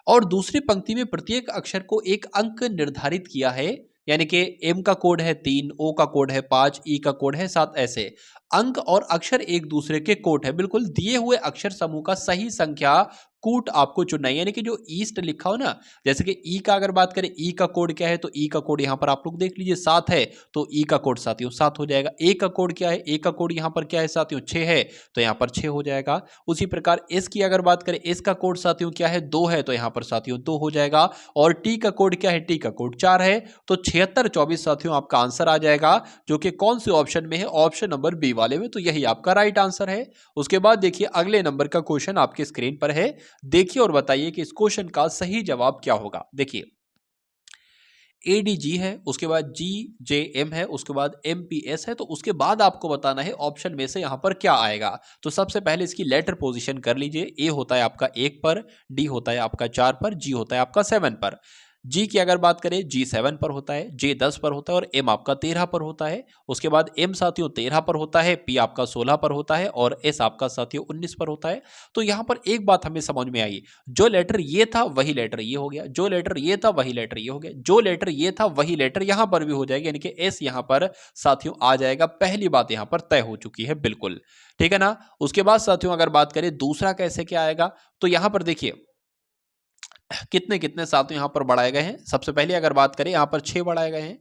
और दूसरी पंक्ति में प्रत्येक अक्षर को एक अंक निर्धारित किया है, यानी कि एम का कोड है 3, ओ का कोड है 5, ई का कोड है 7। ऐसे अंक और अक्षर एक दूसरे के कोड है। बिल्कुल दिए हुए अक्षर समूह का सही संख्या कूट आपको चुनना है, यानी कि जो ईस्ट लिखा हो ना, जैसे कि ई का अगर बात करें, ई का कोड क्या है, तो ई का कोड यहां पर आप लोग देख लीजिए 7 है, तो ई का कोड साथियों 7 हो जाएगा। ए का कोड क्या है, ए का कोड यहां पर क्या है साथियों 6 है, तो यहां पर 6 हो जाएगा। उसी प्रकार एस की अगर बात करें, एस का कोड साथियों क्या है 2 है, तो यहां पर साथियों 2 हो जाएगा। और टी का कोड क्या है, टी का कोड 4 है, तो 76 24 साथियों आपका आंसर आ जाएगा, जो कि कौन से ऑप्शन में है, ऑप्शन नंबर बी वाले में। तो यही आपका राइट आंसर है। उसके बाद देखिए अगले नंबर का क्वेश्चन आपके स्क्रीन पर है, देखिए और बताइए कि इस क्वेश्चन का सही जवाब क्या होगा। देखिए एडीजी है, उसके बाद जीजेएम है, उसके बाद एमपीएस है, तो उसके बाद आपको बताना है ऑप्शन में से यहां पर क्या आएगा। तो सबसे पहले इसकी लेटर पोजीशन कर लीजिए। ए होता है आपका 1 पर, डी होता है आपका 4 पर, जी होता है आपका 7 पर। जी की अगर बात करें, जी 7 पर होता है, जे 10 पर होता है, और एम आपका 13 पर होता है। उसके बाद एम साथियों 13 पर होता है, पी आपका 16 पर होता है, और एस आपका साथियों 19 पर होता है। तो यहां पर एक बात हमें समझ में आई, जो लेटर ये था वही लेटर ये हो गया, जो लेटर ये था वही लेटर ये हो गया, जो लेटर ये था वही लेटर यहां पर भी हो जाएगा, यानी कि एस यहां पर साथियों आ जाएगा। पहली बात यहां पर तय हो चुकी है, बिल्कुल ठीक है ना। उसके बाद साथियों अगर बात करें दूसरा कैसे क्या आएगा, तो यहां पर देखिए कितने कितने साथियों यहां पर बढ़ाए गए हैं। सबसे पहले अगर बात करें यहां पर 6 बढ़ाए गए हैं,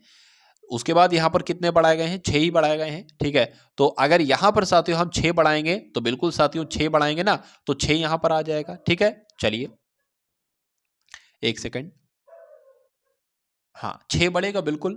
उसके बाद यहां पर कितने बढ़ाए गए हैं, 6 ही बढ़ाए गए हैं, ठीक है। तो अगर यहां पर साथियों हम 6 बढ़ाएंगे, तो बिल्कुल साथियों 6 बढ़ाएंगे ना, तो 6 यहां पर आ जाएगा, ठीक है। चलिए एक सेकंड, हाँ 6 बढ़ेगा बिल्कुल,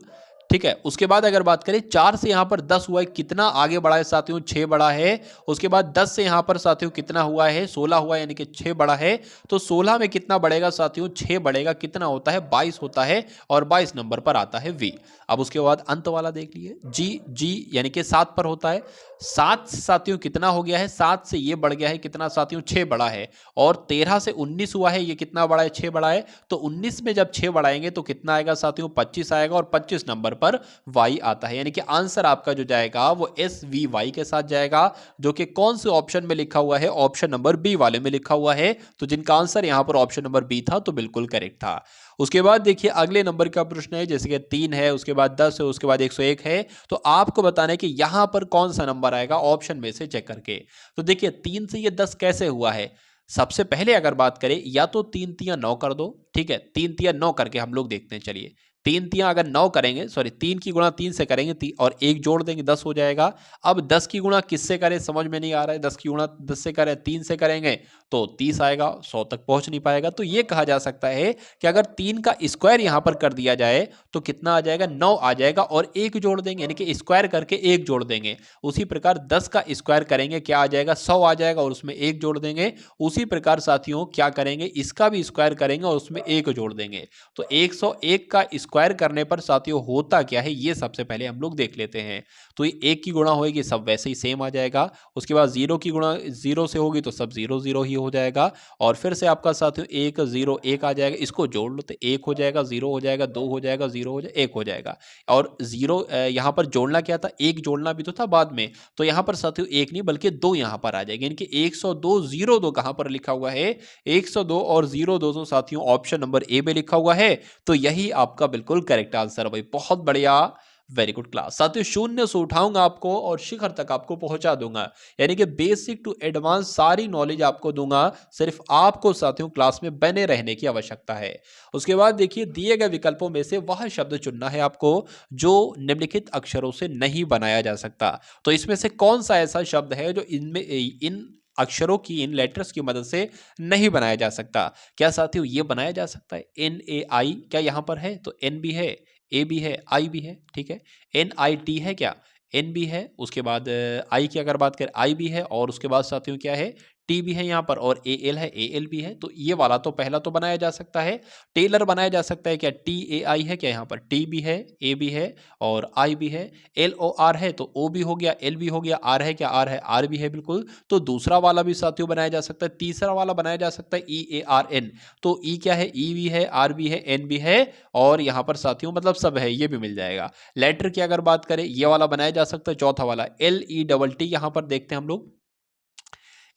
ठीक है। उसके बाद अगर बात करें 4 से यहां पर 10 हुआ है, कितना आगे बढ़ा है साथियों, 6 बढ़ा है। उसके बाद 10 से यहां पर साथियों कितना हुआ है, 16 हुआ है, यानी कि 6 बढ़ा है। तो 16 में कितना बढ़ेगा साथियों, 6 बढ़ेगा, कितना होता है 22 होता है, और 22 नंबर पर आता है वी। अब उसके बाद अंत वाला देख लिए, जी जी यानी कि 7 पर होता है। 7 से साथियों कितना हो गया है, 7 से ये बढ़ गया है कितना साथियों, 6 बढ़ा है। और 13 से 19 हुआ है, ये कितना बढ़ा है, 6 बढ़ा है। तो 19 में जब 6 बढ़ाएंगे तो कितना आएगा साथियों, 25 आएगा, और 25 नंबर पर वाई आता है, यानी कि आंसर आपका जो जाएगा वो एस वी वाई के साथ जाएगा, जो कि कौन से ऑप्शन में लिखा हुआ है, ऑप्शन नंबर बी वाले में लिखा हुआ है। तो जिनका आंसर यहां पर ऑप्शन नंबर बी था, तो बिल्कुल करेक्ट था। उसके बाद देखिए अगले नंबर का प्रश्न है, जैसे कि 3 है, उसके बाद 10 है, उसके बाद 101 है। तो आपको बताना है कि यहां पर कौन सा नंबर आएगा ऑप्शन में से चेक करके। तो देखिए 3 से ये 10 कैसे हुआ है, सबसे पहले अगर बात करें, या तो 3 तिया 9 कर दो, ठीक है, 3 तिया 9 करके हम लोग देखते हैं। चलिए 3 तिया अगर 9 करेंगे, सॉरी 3 की गुणा 3 से करेंगे, और 1 जोड़ देंगे 10 हो जाएगा। अब 10 की गुणा किससे करें समझ में नहीं आ रहा है, 10 की गुणा 10 से करें, 3 से करेंगे तो 30 आएगा, 100 तक पहुंच नहीं पाएगा। तो ये कहा जा सकता है कि अगर 3 का स्क्वायर यहां पर कर दिया जाए तो कितना आ जाएगा, 9 आ जाएगा, और 1 जोड़ देंगे, यानी कि स्क्वायर करके 1 जोड़ देंगे। उसी प्रकार 10 का स्क्वायर करेंगे, क्या आ जाएगा, 100 आ जाएगा, और उसमें 1 जोड़ देंगे। उसी प्रकार साथियों क्या करेंगे, इसका भी स्क्वायर करेंगे और उसमें 1 जोड़ देंगे। तो 101 का स्क्वायर करने पर साथियों होता क्या है ये सबसे पहले हम लोग देख लेते हैं। तो ये 1 की गुणा होगी सब वैसे ही सेम आ जाएगा, उसके बाद 0 की गुणा 0 से होगी तो सब 0 0 ही हो जाएगा, और फिर से आपका साथियों 1 0 1 आ जाएगा, इसको जोड़ लो तो 1 हो जाएगा, 0 हो जाएगा, 2 हो जाएगा, 0 हो जाएगा, 1 हो जाएगा। और 0 यहाँ पर जोड़ना क्या था, 1 जोड़ना भी तो था बाद में, तो यहाँ पर साथियों 1 नहीं बल्कि 2 यहाँ पर आ जाएगा, यानी कि 102 02 कहाँ पर लिखा हुआ है, 102 और 02 तो साथियों ऑप्शन नंबर ए में लिखा हुआ है। तो यही आपका बिल्कुल करेक्ट आंसर है भाई, बहुत बढ़िया, वेरी गुड क्लास। साथियों शून्य से उठाऊंगा आपको और शिखर तक आपको पहुंचा दूंगा, यानी कि बेसिक टू एडवांस सारी नॉलेज आपको दूंगा, सिर्फ आपको साथियों क्लास में बने रहने की आवश्यकता है। उसके बाद देखिए दिए गए विकल्पों में से वह शब्द चुनना है आपको जो निम्नलिखित अक्षरों से नहीं बनाया जा सकता। तो इसमें से कौन सा ऐसा शब्द है जो इनमें इन अक्षरों की, इन लेटर्स की मदद से नहीं बनाया जा सकता। क्या साथियों ये बनाया जा सकता है NAI, क्या यहां पर है तो N भी है, A भी है, I भी है, ठीक है। NIT है क्या, N भी है, उसके बाद I की अगर बात करें I भी है, और उसके बाद साथियों क्या है T भी है यहाँ पर, और AL है, AL भी है। तो ये वाला तो पहला तो बनाया जा सकता है। टेलर बनाया जा सकता है क्या, TAI है क्या, यहाँ पर T भी है, A भी है और I भी है। LOR है तो O भी हो गया, L भी हो गया, R है क्या, R है, R भी है बिल्कुल। तो दूसरा वाला भी साथियों बनाया जा सकता है। तीसरा वाला बनाया जा सकता है EARN, तो E क्या है, E भी है, R भी है, N भी है, और यहाँ पर साथियों मतलब सब है, ये भी मिल जाएगा। लेटर की अगर बात करें ये वाला बनाया जा सकता है। चौथा वाला LETT, यहाँ पर देखते हैं हम लोग,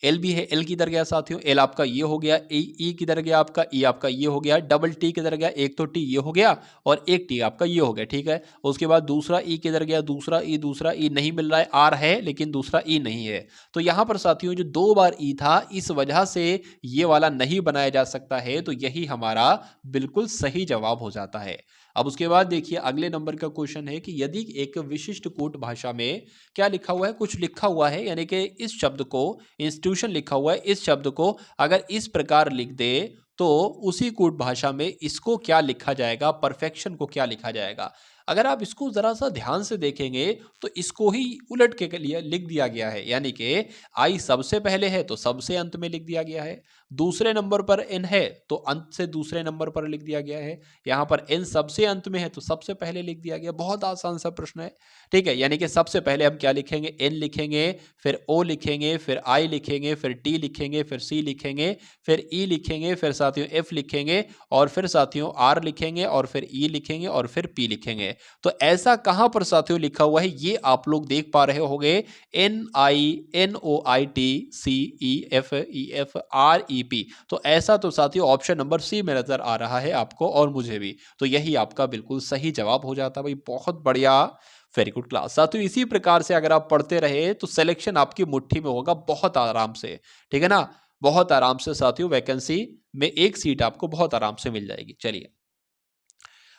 एल भी है, एल किधर गया साथियों, एल आपका ये हो गया, ई किधर गया आपका, ई आपका ये हो गया, डबल टी किधर गया, एक तो टी ये हो गया और एक टी आपका ये हो गया, ठीक है। उसके बाद दूसरा ई किधर गया, दूसरा ई नहीं मिल रहा है, आर है लेकिन दूसरा ई नहीं है। तो यहां पर साथियों जो 2 बार ई था इस वजह से ये वाला नहीं बनाया जा सकता है, तो यही हमारा बिल्कुल सही जवाब हो जाता है। अब उसके बाद देखिए अगले नंबर का क्वेश्चन है कि यदि एक विशिष्ट कूट भाषा में क्या लिखा हुआ है, कुछ लिखा हुआ है, यानी कि इस शब्द को, इंस्टीट्यूशन लिखा हुआ है, इस शब्द को अगर इस प्रकार लिख दे तो उसी कूट भाषा में इसको क्या लिखा जाएगा, परफेक्शन को क्या लिखा जाएगा। अगर आप इसको जरा सा ध्यान से देखेंगे तो इसको ही उलट के लिए लिख दिया गया है, यानी कि आई सबसे पहले है तो सबसे अंत में लिख दिया गया है, दूसरे नंबर पर एन है तो अंत से दूसरे नंबर पर लिख दिया गया है, यहां पर एन सबसे अंत में है तो सबसे पहले लिख दिया गया। बहुत आसान सा प्रश्न है, ठीक है। यानी कि सबसे पहले हम क्या लिखेंगे, एन लिखेंगे, फिर ओ लिखेंगे, फिर आई लिखेंगे, फिर टी लिखेंगे, फिर सी लिखेंगे, फिर ई लिखेंगे, फिर साथियों एफ लिखेंगे, और फिर साथियों आर लिखेंगे, और फिर ई लिखेंगे, और फिर पी लिखेंगे। तो ऐसा कहां पर साथियों लिखा हुआ है ये आप लोग देख पा रहे होंगे, NINOITCEFEFREP। तो ऐसा तो साथियों ऑप्शन नंबर सी में नजर आ रहा है आपको और मुझे भी, तो यही आपका बिल्कुल सही जवाब हो जाता भाई, बहुत बढ़िया, वेरी गुड क्लास। साथियों इसी प्रकार से अगर आप पढ़ते रहे तो सिलेक्शन आपकी मुट्ठी में होगा बहुत आराम से, ठीक है ना, बहुत आराम से साथियों वैकेंसी में एक सीट आपको बहुत आराम से मिल जाएगी। चलिए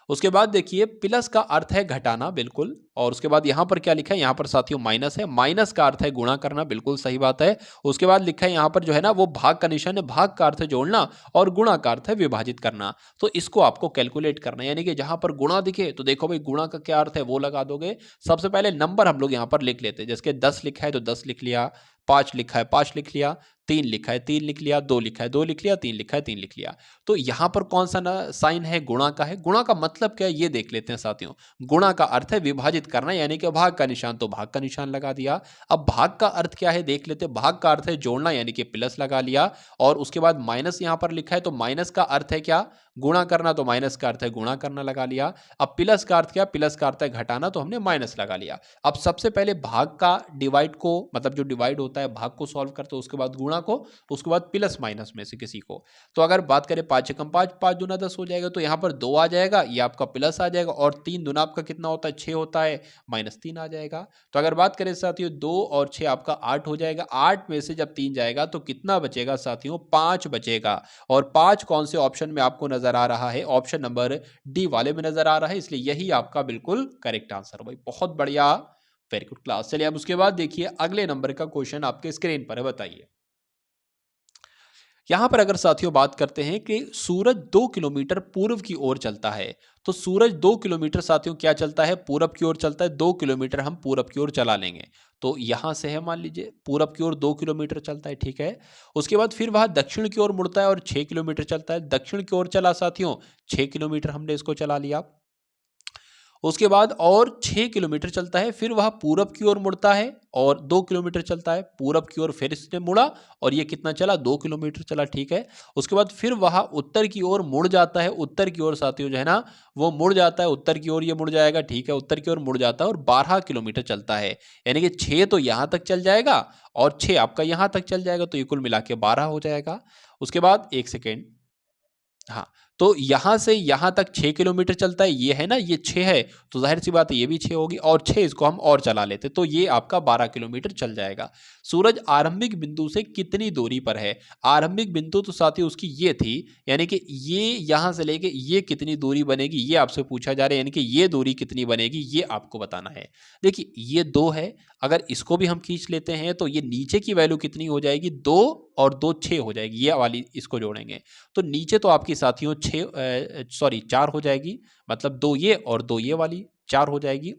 उसके बाद देखिए प्लस का अर्थ है घटाना, बिल्कुल, और उसके बाद यहां पर क्या लिखा है, यहां पर साथियों माइनस है, माइनस का अर्थ है गुणा करना, बिल्कुल सही बात है। उसके बाद लिखा है यहां पर जो है ना वो भाग का निशान है, भाग का अर्थ है जोड़ना और गुणा का अर्थ है विभाजित करना। तो इसको आपको कैलकुलेट करना है, यानी कि जहां पर गुणा दिखे तो देखो भाई गुणा का क्या अर्थ है वो लगा दोगे। सबसे पहले नंबर हम लोग यहां पर लिख लेते हैं, जैसे 10 लिखा है तो 10 लिख लिया, 5 लिखा है 5 लिख लिया, 3 लिखा है 3 लिख लिया, 2 लिखा है 2 लिख लिया, 3 लिखा है 3 लिख लिया। तो यहां पर कौन सा साइन है, गुणा का है। गुणा का मतलब क्या है ये देख लेते हैं साथियों। गुणा का अर्थ है विभाजित करना, यानी कि भाग का निशान, तो भाग का निशान लगा दिया। अब भाग का अर्थ क्या है देख लेते हैं, भाग का अर्थ है जोड़ना, यानी कि प्लस लगा लिया, और उसके बाद माइनस यहां पर लिखा है तो माइनस का अर्थ है क्या, गुणा करना, तो माइनस का अर्थ है गुणा करना लगा लिया। अब प्लस का अर्थ क्या, प्लस का अर्थ है घटाना, तो हमने माइनस लगा लिया। अब सबसे पहले भाग का डिवाइड को, मतलब जो डिवाइड होता है भाग को सॉल्व करते हो, उसके बाद गुणा को, उसके बाद प्लस माइनस में से किसी को। तो अगर बात करें 5 एकम 5, 5 दूना 10 हो जाएगा, तो यहां पर 2 आ जाएगा, ये आपका प्लस आ जाएगा, और 3 दूना आपका कितना होता है 6 होता है, -3 आ जाएगा। तो अगर बात करें साथियों 2 और 6 आपका 8 हो जाएगा, 8 में से जब 3 जाएगा तो कितना बचेगा साथियों, 5 बचेगा। और 5 कौन से ऑप्शन में आपको नजर आ रहा है, ऑप्शन नंबर डी वाले में नजर आ रहा है, इसलिए यही आपका बिल्कुल करेक्ट आंसर भाई, बहुत बढ़िया, वेरी गुड क्लास। चलिए अब उसके बाद देखिए अगले नंबर का क्वेश्चन आपके स्क्रीन पर है, बताइए। यहां पर अगर साथियों बात करते हैं कि सूरज 2 किलोमीटर पूर्व की ओर चलता है, तो सूरज 2 किलोमीटर साथियों क्या चलता है, पूरब की ओर चलता है, 2 किलोमीटर हम पूरब की ओर चला लेंगे। तो यहां से है, मान लीजिए पूरब की ओर 2 किलोमीटर चलता है, ठीक है। उसके बाद फिर वह दक्षिण की ओर मुड़ता है और 6 किलोमीटर चलता है, दक्षिण की ओर चला साथियों, 6 किलोमीटर हमने इसको चला लिया। उसके बाद और 6 किलोमीटर चलता है, फिर वह पूरब की ओर मुड़ता है और 2 किलोमीटर चलता है पूरब की ओर, फिर इसने मुड़ा और ये कितना चला, 2 किलोमीटर चला, ठीक है। उसके बाद फिर वह उत्तर की ओर मुड़ जाता है, उत्तर की ओर साथियों जो है ना वो मुड़ जाता है, उत्तर की ओर ये मुड़ जाएगा, ठीक है, उत्तर की ओर मुड़ जाता है और 12 किलोमीटर चलता है। यानी कि 6 तो यहां तक चल जाएगा और 6 आपका यहां तक चल जाएगा, तो ये कुल मिला के 12 हो जाएगा। उसके बाद एक सेकेंड, हाँ, तो यहां से यहां तक 6 किलोमीटर चलता है, ये है ना, ये 6 है, तो जाहिर सी बात है ये भी 6 होगी और 6 इसको हम और चला लेते तो ये आपका 12 किलोमीटर चल जाएगा। सूरज आरंभिक बिंदु से कितनी दूरी पर है? आरंभिक बिंदु तो साथियों उसकी ये थी, यानी कि ये यहां से लेके ये कितनी दूरी बनेगी ये आपसे पूछा जा रहा है, यानी कि ये दूरी कितनी बनेगी ये आपको बताना है। देखिए ये 2 है, अगर इसको भी हम खींच लेते हैं तो ये नीचे की वैल्यू कितनी हो जाएगी, 2 और 2 6 हो जाएगी, ये वाली इसको जोड़ेंगे तो नीचे तो आपकी साथियों 4 हो जाएगी, मतलब 2 ये और 2 ये वाली 4 हो जाएगी।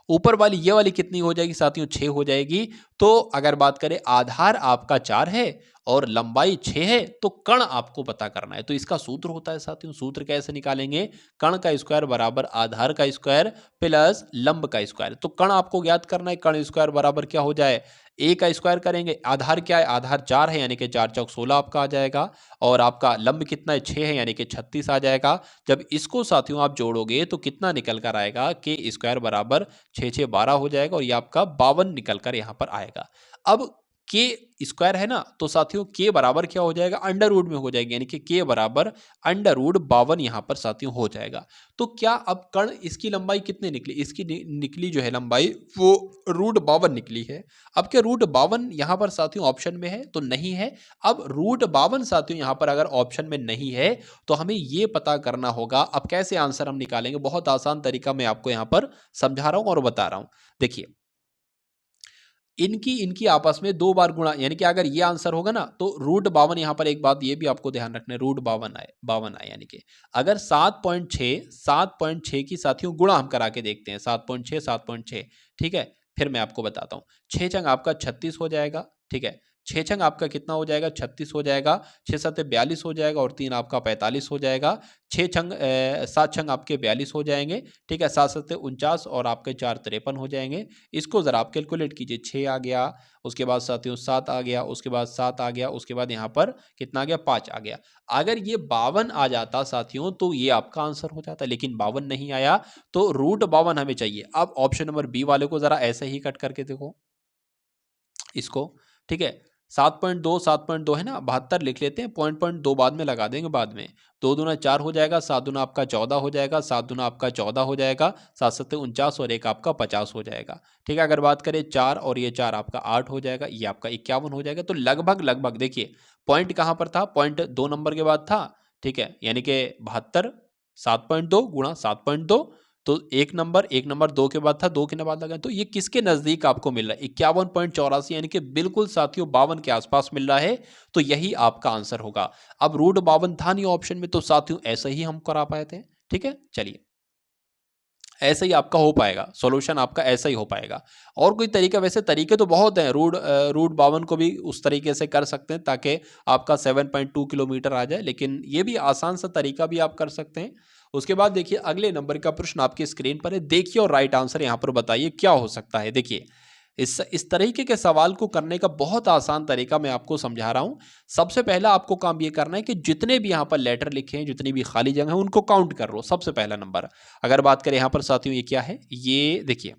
ऊपर वाली ये वाली कितनी हो जाएगी साथियों, 6 हो जाएगी। तो अगर बात करें आधार आपका 4 है और लंबाई 6 है तो कण आपको पता करना है। तो इसका सूत्र होता है साथियों, सूत्र कैसे निकालेंगे, कण का स्क्वायर बराबर आधार का स्क्वायर प्लस लंब का स्क्वायर। तो कण आपको ज्ञात करना है, कण स्क्वायर बराबर क्या हो जाए, ए का स्क्वायर करेंगे, आधार क्या है, आधार 4 है यानी कि 4 चौक 16 आपका आ जाएगा और आपका लंब कितना है, 6 है यानी कि 36 आ जाएगा। जब इसको साथियों आप जोड़ोगे तो कितना निकल कर आएगा, के स्क्वायर बराबर 6 6 12 हो जाएगा और ये आपका 52 निकल कर यहाँ पर आएगा। अब के स्क्वायर है ना, तो साथियों के बराबर क्या हो जाएगा, अंडर रूट में हो जाएगा, यानी कि के बराबर अंडर रूट 52 यहाँ पर साथियों हो जाएगा। तो क्या अब कण इसकी लंबाई कितनी निकली, इसकी निकली जो है लंबाई वो रूट 52 निकली है। अब क्या रूट 52 यहाँ पर साथियों ऑप्शन में है, तो नहीं है। अब रूट 52 साथियों यहाँ पर अगर ऑप्शन में नहीं है तो हमें ये पता करना होगा, अब कैसे आंसर हम निकालेंगे, बहुत आसान तरीका मैं आपको यहाँ पर समझा रहा हूँ और बता रहा हूँ। देखिए इनकी इनकी आपस में 2 बार गुणा, यानी कि अगर ये आंसर होगा ना तो रूट 52, यहाँ पर एक बात ये भी आपको ध्यान रखना है, रूट 52 आए यानी कि अगर 7.6 की साथियों गुणा हम करा के देखते हैं, 7.6 ठीक है, फिर मैं आपको बताता हूँ। 6 छंग आपका 36 हो जाएगा, ठीक है, 6 छंग आपका कितना हो जाएगा, 36 हो जाएगा, 6 7 42 हो जाएगा और 3 आपका 45 हो जाएगा, 7 छंग आपके 42 हो जाएंगे, ठीक है, 7 7 49 और आपके 4 53 हो जाएंगे। इसको ज़रा आप कैलकुलेट कीजिए, 6 आ गया, उसके बाद साथियों 7 आ गया, उसके बाद 7 आ गया, उसके बाद यहाँ पर कितना आ गया, 5 आ गया। अगर ये 52 आ जाता साथियों तो ये आपका आंसर हो जाता, लेकिन 52 नहीं आया, तो रूट 52 हमें चाहिए। अब ऑप्शन नंबर बी वाले को ज़रा ऐसे ही कट करके देखो इसको, ठीक है, 7.2 है ना, 72 लिख लेते हैं, पॉइंट 2 बाद में लगा देंगे बाद में, 2 दूना 4 हो जाएगा, 7 दूना आपका 14 हो जाएगा, 7 दूना आपका 14 हो जाएगा, 7 सत्ते 49 और 1 आपका 50 हो जाएगा, ठीक है। अगर बात करें 4 और ये 4 आपका 8 हो जाएगा, ये आपका 51 हो जाएगा। तो लगभग लगभग देखिए पॉइंट कहाँ पर था, पॉइंट 2 नंबर के बाद था, ठीक है, यानी कि 72 7.2 गुणा 7.2, तो एक नंबर 2 के बाद था, 2 के बाद लगा, तो ये किसके नजदीक आपको मिल रहा है, 51.84, यानी कि बिल्कुल साथियों 52 के आसपास मिल रहा है, तो यही आपका आंसर होगा। अब रूट 52 था नहीं ऑप्शन में, तो साथियों ऐसे ही हम करा पाए थे, ठीक है। चलिए ऐसे ही आपका हो पाएगा, सॉल्यूशन आपका ऐसा ही हो पाएगा। और कोई तरीका, वैसे तरीके तो बहुत हैं, रूट 52 को भी उस तरीके से कर सकते हैं ताकि आपका 7.2 किलोमीटर आ जाए, लेकिन ये भी आसान सा तरीका भी आप कर सकते हैं। उसके बाद देखिए अगले नंबर का प्रश्न आपकी स्क्रीन पर है, देखिए और राइट आंसर यहाँ पर बताइए क्या हो सकता है। देखिए इस तरीके के सवाल को करने का बहुत आसान तरीका मैं आपको समझा रहा हूं। सबसे पहला आपको काम ये करना है कि जितने भी यहाँ पर लेटर लिखे हैं, जितनी भी खाली जगह है उनको काउंट कर लो, सबसे पहला नंबर। अगर बात करें यहाँ पर साथियों ये क्या है, ये देखिए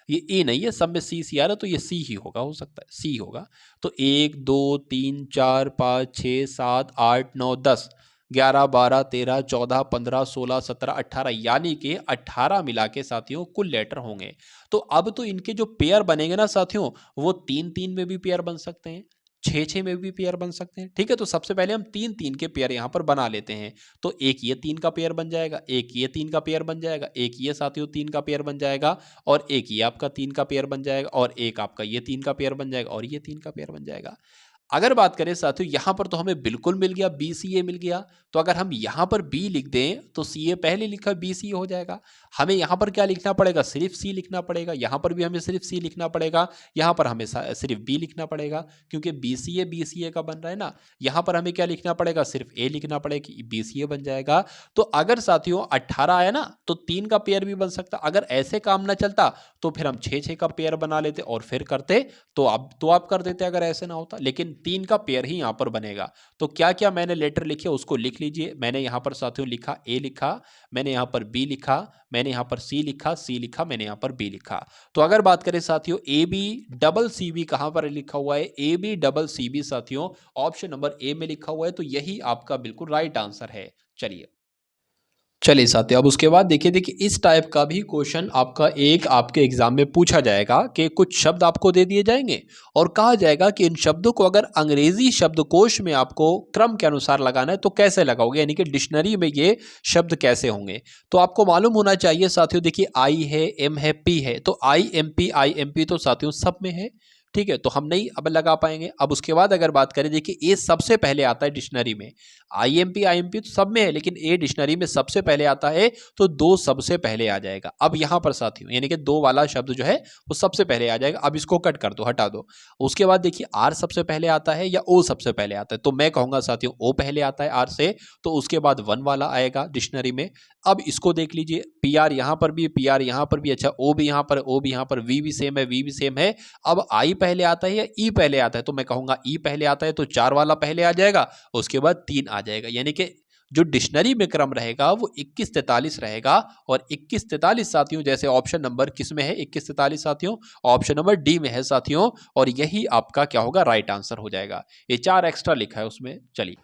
ये ए नहीं है, सब में सी सी आ रहा है, तो ये सी ही होगा, हो सकता है सी होगा। तो 1 2 3 4 5 6 7 8 9 10 11 12 13 14 15 16 17 18, यानी कि 18 मिला के साथियों कुल लेटर होंगे। तो अब तो इनके जो पेयर बनेंगे ना साथियों, वो 3 3 में भी पेयर बन सकते हैं, 6 6 में भी पेयर बन सकते हैं, ठीक है। तो सबसे पहले हम 3 3 के पेयर यहाँ पर बना लेते हैं। तो एक ये 3 का पेयर बन जाएगा, एक ये 3 का पेयर बन जाएगा, एक ये साथियों 3 का पेयर बन जाएगा और एक ये आपका 3 का पेयर बन जाएगा और एक आपका ये 3 का पेयर बन जाएगा और ये 3 का पेयर बन जाएगा। अगर बात करें साथियों यहाँ पर तो हमें बिल्कुल मिल गया, BCA मिल गया। तो अगर हम यहाँ पर B लिख दें तो CA पहले लिखा BCA हो जाएगा। हमें यहाँ पर क्या लिखना पड़ेगा, सिर्फ C लिखना पड़ेगा। यहाँ पर भी हमें सिर्फ C लिखना पड़ेगा, यहाँ पर हमें सिर्फ B लिखना पड़ेगा, क्योंकि BCA BCA का बन रहा है ना। यहाँ पर हमें क्या लिखना पड़ेगा, सिर्फ A लिखना पड़ेगा, BCA बन जाएगा। तो अगर साथियों 18 आया ना तो 3 का पेयर भी बन सकता। अगर ऐसे काम ना चलता तो फिर हम 6 का पेयर बना लेते और फिर करते। तो आप कर देते अगर ऐसे ना होता, लेकिन 3 का पेयर ही यहां पर बनेगा। तो क्या क्या मैंने लेटर लिखे उसको लिख लीजिए। मैंने यहां पर साथियों लिखा A लिखा, मैंने यहां पर B लिखा, मैंने यहां पर C लिखा, C लिखा, मैंने यहां पर B लिखा। तो अगर बात करें साथियों AB डबल CB कहां पर लिखा हुआ है, AB डबल CB साथियों ऑप्शन नंबर A में लिखा हुआ है। तो यही आपका बिल्कुल राइट आंसर है। चलिए साथियों, अब उसके बाद देखिए इस टाइप का भी क्वेश्चन आपका एक आपके एग्जाम में पूछा जाएगा कि कुछ शब्द आपको दे दिए जाएंगे और कहा जाएगा कि इन शब्दों को अगर अंग्रेजी शब्दकोश में आपको क्रम के अनुसार लगाना है तो कैसे लगाओगे, यानी कि डिक्शनरी में ये शब्द कैसे होंगे। तो आपको मालूम होना चाहिए साथियों, देखिए I है, M है, P है, तो IMP तो साथियों सब में है, ठीक है, तो हम नहीं अब लगा पाएंगे। अब उसके बाद अगर बात करें, देखिए ए सबसे पहले आता है डिक्शनरी में, IMP तो सब में है, लेकिन ए डिक्शनरी में सबसे पहले आता है, तो 2 सबसे पहले आ जाएगा। अब यहां पर साथियों यानी कि 2 वाला शब्द जो है वो सबसे पहले आ जाएगा। अब इसको कट कर दो, हटा दो। उसके बाद देखिए आर सबसे पहले आता है या ओ सबसे पहले आता है, तो मैं कहूंगा साथियों ओ पहले आता है आर से, तो उसके बाद 1 वाला आएगा डिक्शनरी में। अब इसको देख लीजिए, PR यहां पर भी, PR यहां पर भी, अच्छा ओ भी यहां पर, ओ भी यहां पर, वी भी सेम है, वी भी सेम है। अब आई पहले आता है या ई पहले आता है, तो मैं कहूंगा ई पहले आता है, तो 4 वाला पहले आ जाएगा, उसके बाद 3 आ जाएगा। यानी कि जो डिक्शनरी में क्रम रहेगा वो 2143 रहेगा। और 2143 साथियों जैसे ऑप्शन नंबर किस में है, 2143 साथियों ऑप्शन नंबर डी में है साथियों, और यही आपका क्या होगा, राइट आंसर हो जाएगा। ये 4 एक्स्ट्रा लिखा है उसमें। चलिए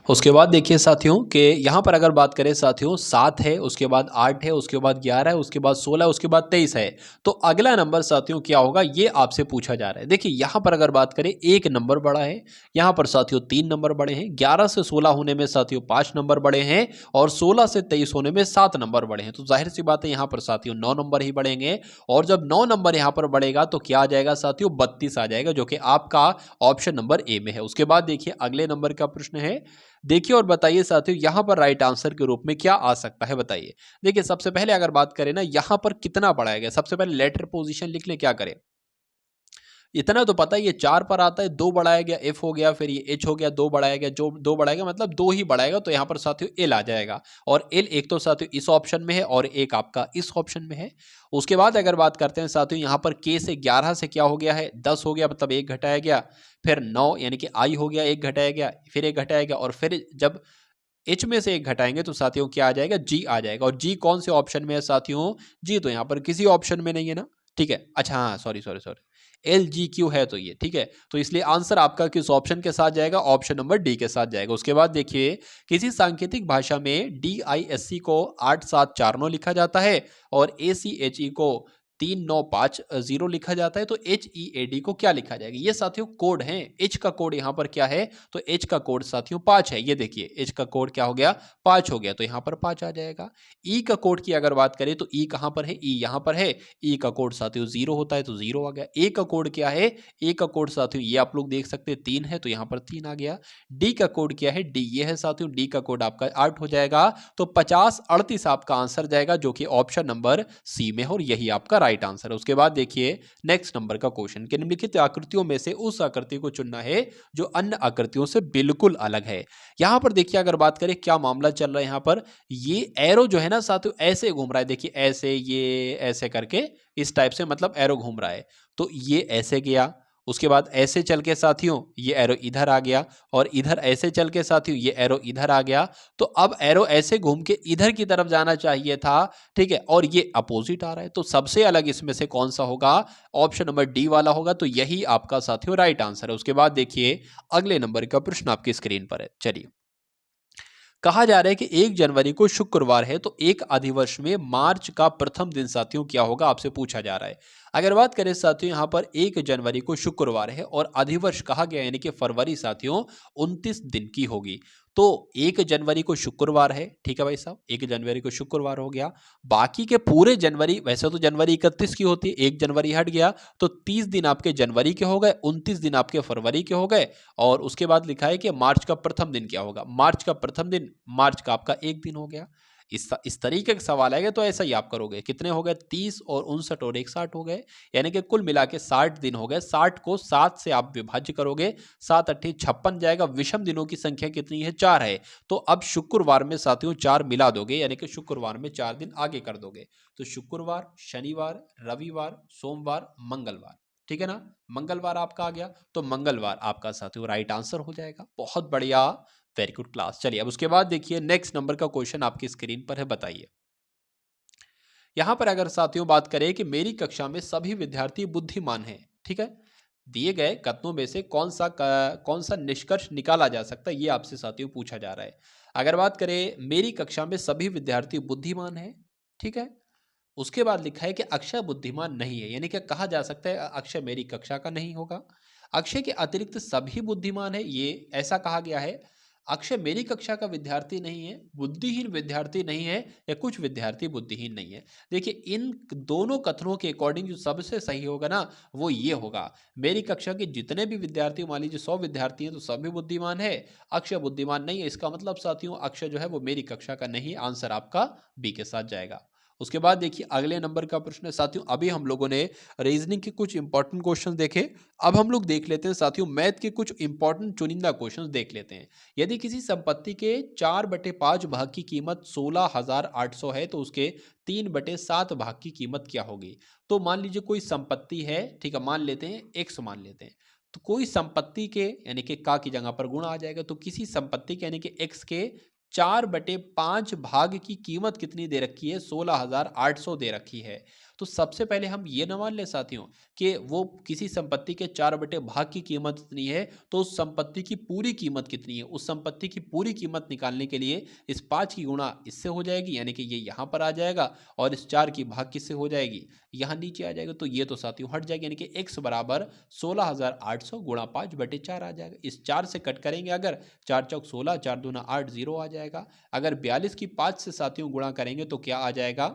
उसके बाद देखिए साथियों कि यहाँ पर अगर बात करें साथियों 7 है, उसके बाद 8 है, उसके बाद 11 है, उसके बाद 16 है, उसके बाद 23 है। तो अगला नंबर साथियों क्या होगा, ये आपसे पूछा जा रहा है। देखिए यहाँ पर अगर बात करें 1 नंबर बड़ा है, यहाँ पर साथियों 3 नंबर बड़े हैं, 11 से 16 होने में साथियों 5 नंबर बड़े हैं, और 16 से 23 होने में 7 नंबर बड़े हैं। तो जाहिर सी बात है यहाँ पर साथियों 9 नंबर ही बढ़ेंगे, और जब 9 नंबर यहाँ पर बढ़ेगा तो क्या आ जाएगा साथियों, 32 आ जाएगा, जो कि आपका ऑप्शन नंबर ए में है। उसके बाद देखिए अगले नंबर का प्रश्न है, देखिए और बताइए साथियों यहां पर राइट आंसर के रूप में क्या आ सकता है, बताइए। देखिए सबसे पहले अगर बात करें ना, यहां पर कितना बढ़ाया गया, सबसे पहले लेटर पोजीशन लिख लें, क्या करें, इतना तो पता है, ये 4 पर आता है, 2 बढ़ाया गया, F हो गया, फिर ये H हो गया, 2 बढ़ाया गया, जो 2 बढ़ाएगा मतलब 2 ही बढ़ाएगा, तो यहाँ पर साथियों L आ जाएगा। और L एक तो साथियों इस ऑप्शन में है और एक आपका इस ऑप्शन में है। उसके बाद अगर बात करते हैं साथियों, यहाँ पर K से 11 से क्या हो गया है, 10 हो गया, मतलब 1 घटाया गया, फिर 9 यानी कि I हो गया, 1 घटाया गया, फिर 1 घटाया गया, और फिर जब H में से 1 घटाएंगे तो साथियों क्या आ जाएगा, G आ जाएगा। और G कौन से ऑप्शन में है साथियों, G तो यहाँ पर किसी ऑप्शन में नहीं है ना, ठीक है, अच्छा हाँ सॉरी सॉरी सॉरी, LGQ है तो ये, ठीक है, तो इसलिए आंसर आपका किस ऑप्शन के साथ जाएगा, ऑप्शन नंबर डी के साथ जाएगा। उसके बाद देखिए किसी सांकेतिक भाषा में DISC को 8740 लिखा जाता है और ACHE को 3950 लिखा जाता है, तो HEAD को क्या लिखा जाएगा, ये साथियों कोड है। H का कोड यहाँ पर क्या है, तो H का कोड साथियों 5 है, ये देखिए H का कोड क्या हो गया, 5 हो गया, तो यहाँ पर 5 आ जाएगा। E का कोड की अगर बात करें तो E कहाँ पर है, E यहाँ पर है, E का कोड साथियों 0 होता है, तो 0 आ गया। A का कोड क्या है, A का कोड साथियों ये आप लोग देख सकते हैं 3 है, तो यहाँ पर 3 आ गया। D का कोड क्या है, D ये है साथियों, D का कोड आपका 8 हो जाएगा, तो 5038 आपका आंसर जाएगा, जो कि ऑप्शन नंबर सी में है, और यही आपका राइट आंसर है। उसके बाद देखिए नेक्स्ट नंबर का क्वेश्चन, कि निम्नलिखित आकृतियों में से उस आकृति को चुनना है जो अन्य आकृतियों से बिल्कुल अलग है। यहां पर देखिए अगर बात करें क्या मामला चल रहा है, यहां पर ये एरो जो है ना साथियों ऐसे घूम रहा है, देखिए ऐसे, ये ऐसे करके इस टाइप से मतलब एरो घूम रहा है, तो ये ऐसे गया, उसके बाद ऐसे चल के साथियों ये एरो इधर आ गया, और इधर ऐसे चल के साथियों ये एरो इधर आ गया। तो अब एरो ऐसे घूम के इधर की तरफ जाना चाहिए था, ठीक है, और ये अपोजिट आ रहा है, तो सबसे अलग इसमें से कौन सा होगा, ऑप्शन नंबर डी वाला होगा, तो यही आपका साथियों राइट आंसर है। उसके बाद देखिए अगले नंबर का प्रश्न आपकी स्क्रीन पर है। चलिए कहा जा रहा है कि 1 जनवरी को शुक्रवार है, तो एक अधिवर्ष में मार्च का प्रथम दिन साथियों क्या होगा, आपसे पूछा जा रहा है। अगर बात करें साथियों यहाँ पर 1 जनवरी को शुक्रवार है और अधिवर्ष कहा गया यानी कि फरवरी साथियों 29 दिन की होगी। तो 1 जनवरी को शुक्रवार है, ठीक है भाई साहब, 1 जनवरी को शुक्रवार हो गया। बाकी के पूरे जनवरी, वैसे तो जनवरी 31 की होती है, 1 जनवरी हट गया तो 30 दिन आपके जनवरी के हो गए, 29 दिन आपके फरवरी के हो गए। और उसके बाद लिखा है कि मार्च का प्रथम दिन क्या होगा, मार्च का प्रथम दिन, मार्च का आपका 1 दिन हो गया। इस तरीके का सवाल आएगा तो ऐसा ही आप करोगे। कितने हो गए, 30 और 59 और 61 हो गए, यानी कि कुल मिला के 60 दिन हो गए। 60 को 7 से आप विभाज्य करोगे, 7 अट्ठे 56 जाएगा। विषम दिनों की संख्या कितनी है, 4 है। तो अब शुक्रवार में साथियों 4 मिला दोगे, यानी कि शुक्रवार में 4 दिन आगे कर दोगे। तो शुक्रवार, शनिवार, रविवार, सोमवार, मंगलवार, ठीक है ना। मंगलवार आपका आ गया, तो मंगलवार आपका साथियों राइट आंसर हो जाएगा। बहुत बढ़िया, वेरी गुड क्लास। चलिए अब उसके बाद देखिए नेक्स्ट नंबर का क्वेश्चन आपकी स्क्रीन पर है, बताइए। यहां पर अगर साथियों बात करें कि मेरी कक्षा में सभी विद्यार्थी बुद्धिमान हैं, ठीक है, दिए गए कथनों में से कौन सा निष्कर्ष निकाला जा सकता है, ये आपसे साथियों पूछा जा रहा है। अगर बात करें मेरी कक्षा में सभी विद्यार्थी बुद्धिमान हैं, ठीक है, उसके बाद लिखा है कि अक्षय बुद्धिमान नहीं है, यानी कि कहा जा सकता है अक्षय मेरी कक्षा का नहीं होगा। अक्षय के अतिरिक्त सभी बुद्धिमान है, ये ऐसा कहा गया है। अक्षय मेरी कक्षा का विद्यार्थी नहीं है, बुद्धिहीन विद्यार्थी नहीं है, या कुछ विद्यार्थी बुद्धिहीन नहीं है। देखिए इन दोनों कथनों के अकॉर्डिंग जो सबसे सही होगा ना, वो ये होगा, मेरी कक्षा के जितने भी विद्यार्थी, मान लीजिए 100 विद्यार्थी हैं तो सभी बुद्धिमान है, अक्षय बुद्धिमान नहीं है। इसका मतलब साथियों अक्षय जो है वो मेरी कक्षा का नहीं, आंसर आपका बी के साथ जाएगा। उसके बाद देखिए अगले नंबर का प्रश्न है साथियों, अभी हम लोगों ने रीजनिंग के कुछ इंपॉर्टेंट क्वेश्चन देखे, अब हम लोग देख लेते हैं साथियों मैथ के कुछ इंपॉर्टेंट चुनिंदा क्वेश्चन देख लेते हैं। यदि किसी संपत्ति के 4/5 भाग की कीमत 16,800 है तो उसके 3/7 भाग की कीमत क्या होगी। तो मान लीजिए कोई संपत्ति है, ठीक है, मान लेते हैं एक्स मान लेते हैं। तो कोई संपत्ति के यानी कि का की जगह पर गुणा आ जाएगा, तो किसी संपत्ति के यानी कि एक्स के 4/5 भाग की कीमत कितनी दे रखी है, 16,800 दे रखी है। तो सबसे पहले हम ये न मान ले साथियों कि वो किसी संपत्ति के 4/भाग की कीमत कितनी है, तो उस संपत्ति की पूरी कीमत कितनी है। उस संपत्ति की पूरी कीमत निकालने के लिए इस 5 की गुणा इससे हो जाएगी, यानी कि ये यहाँ पर आ जाएगा, और इस 4 की भाग किससे हो जाएगी, यहाँ नीचे आ जाएगा। तो ये तो साथियों हट जाएगी, यानी कि x बराबर 16,800 गुणा 5/4 आ जाएगा। इस 4 से कट करेंगे अगर, 4 चौक 16, 4 दूना 8, 0 आ जाएगा। अगर 42 की 5 से साथियों गुणा करेंगे तो क्या आ जाएगा,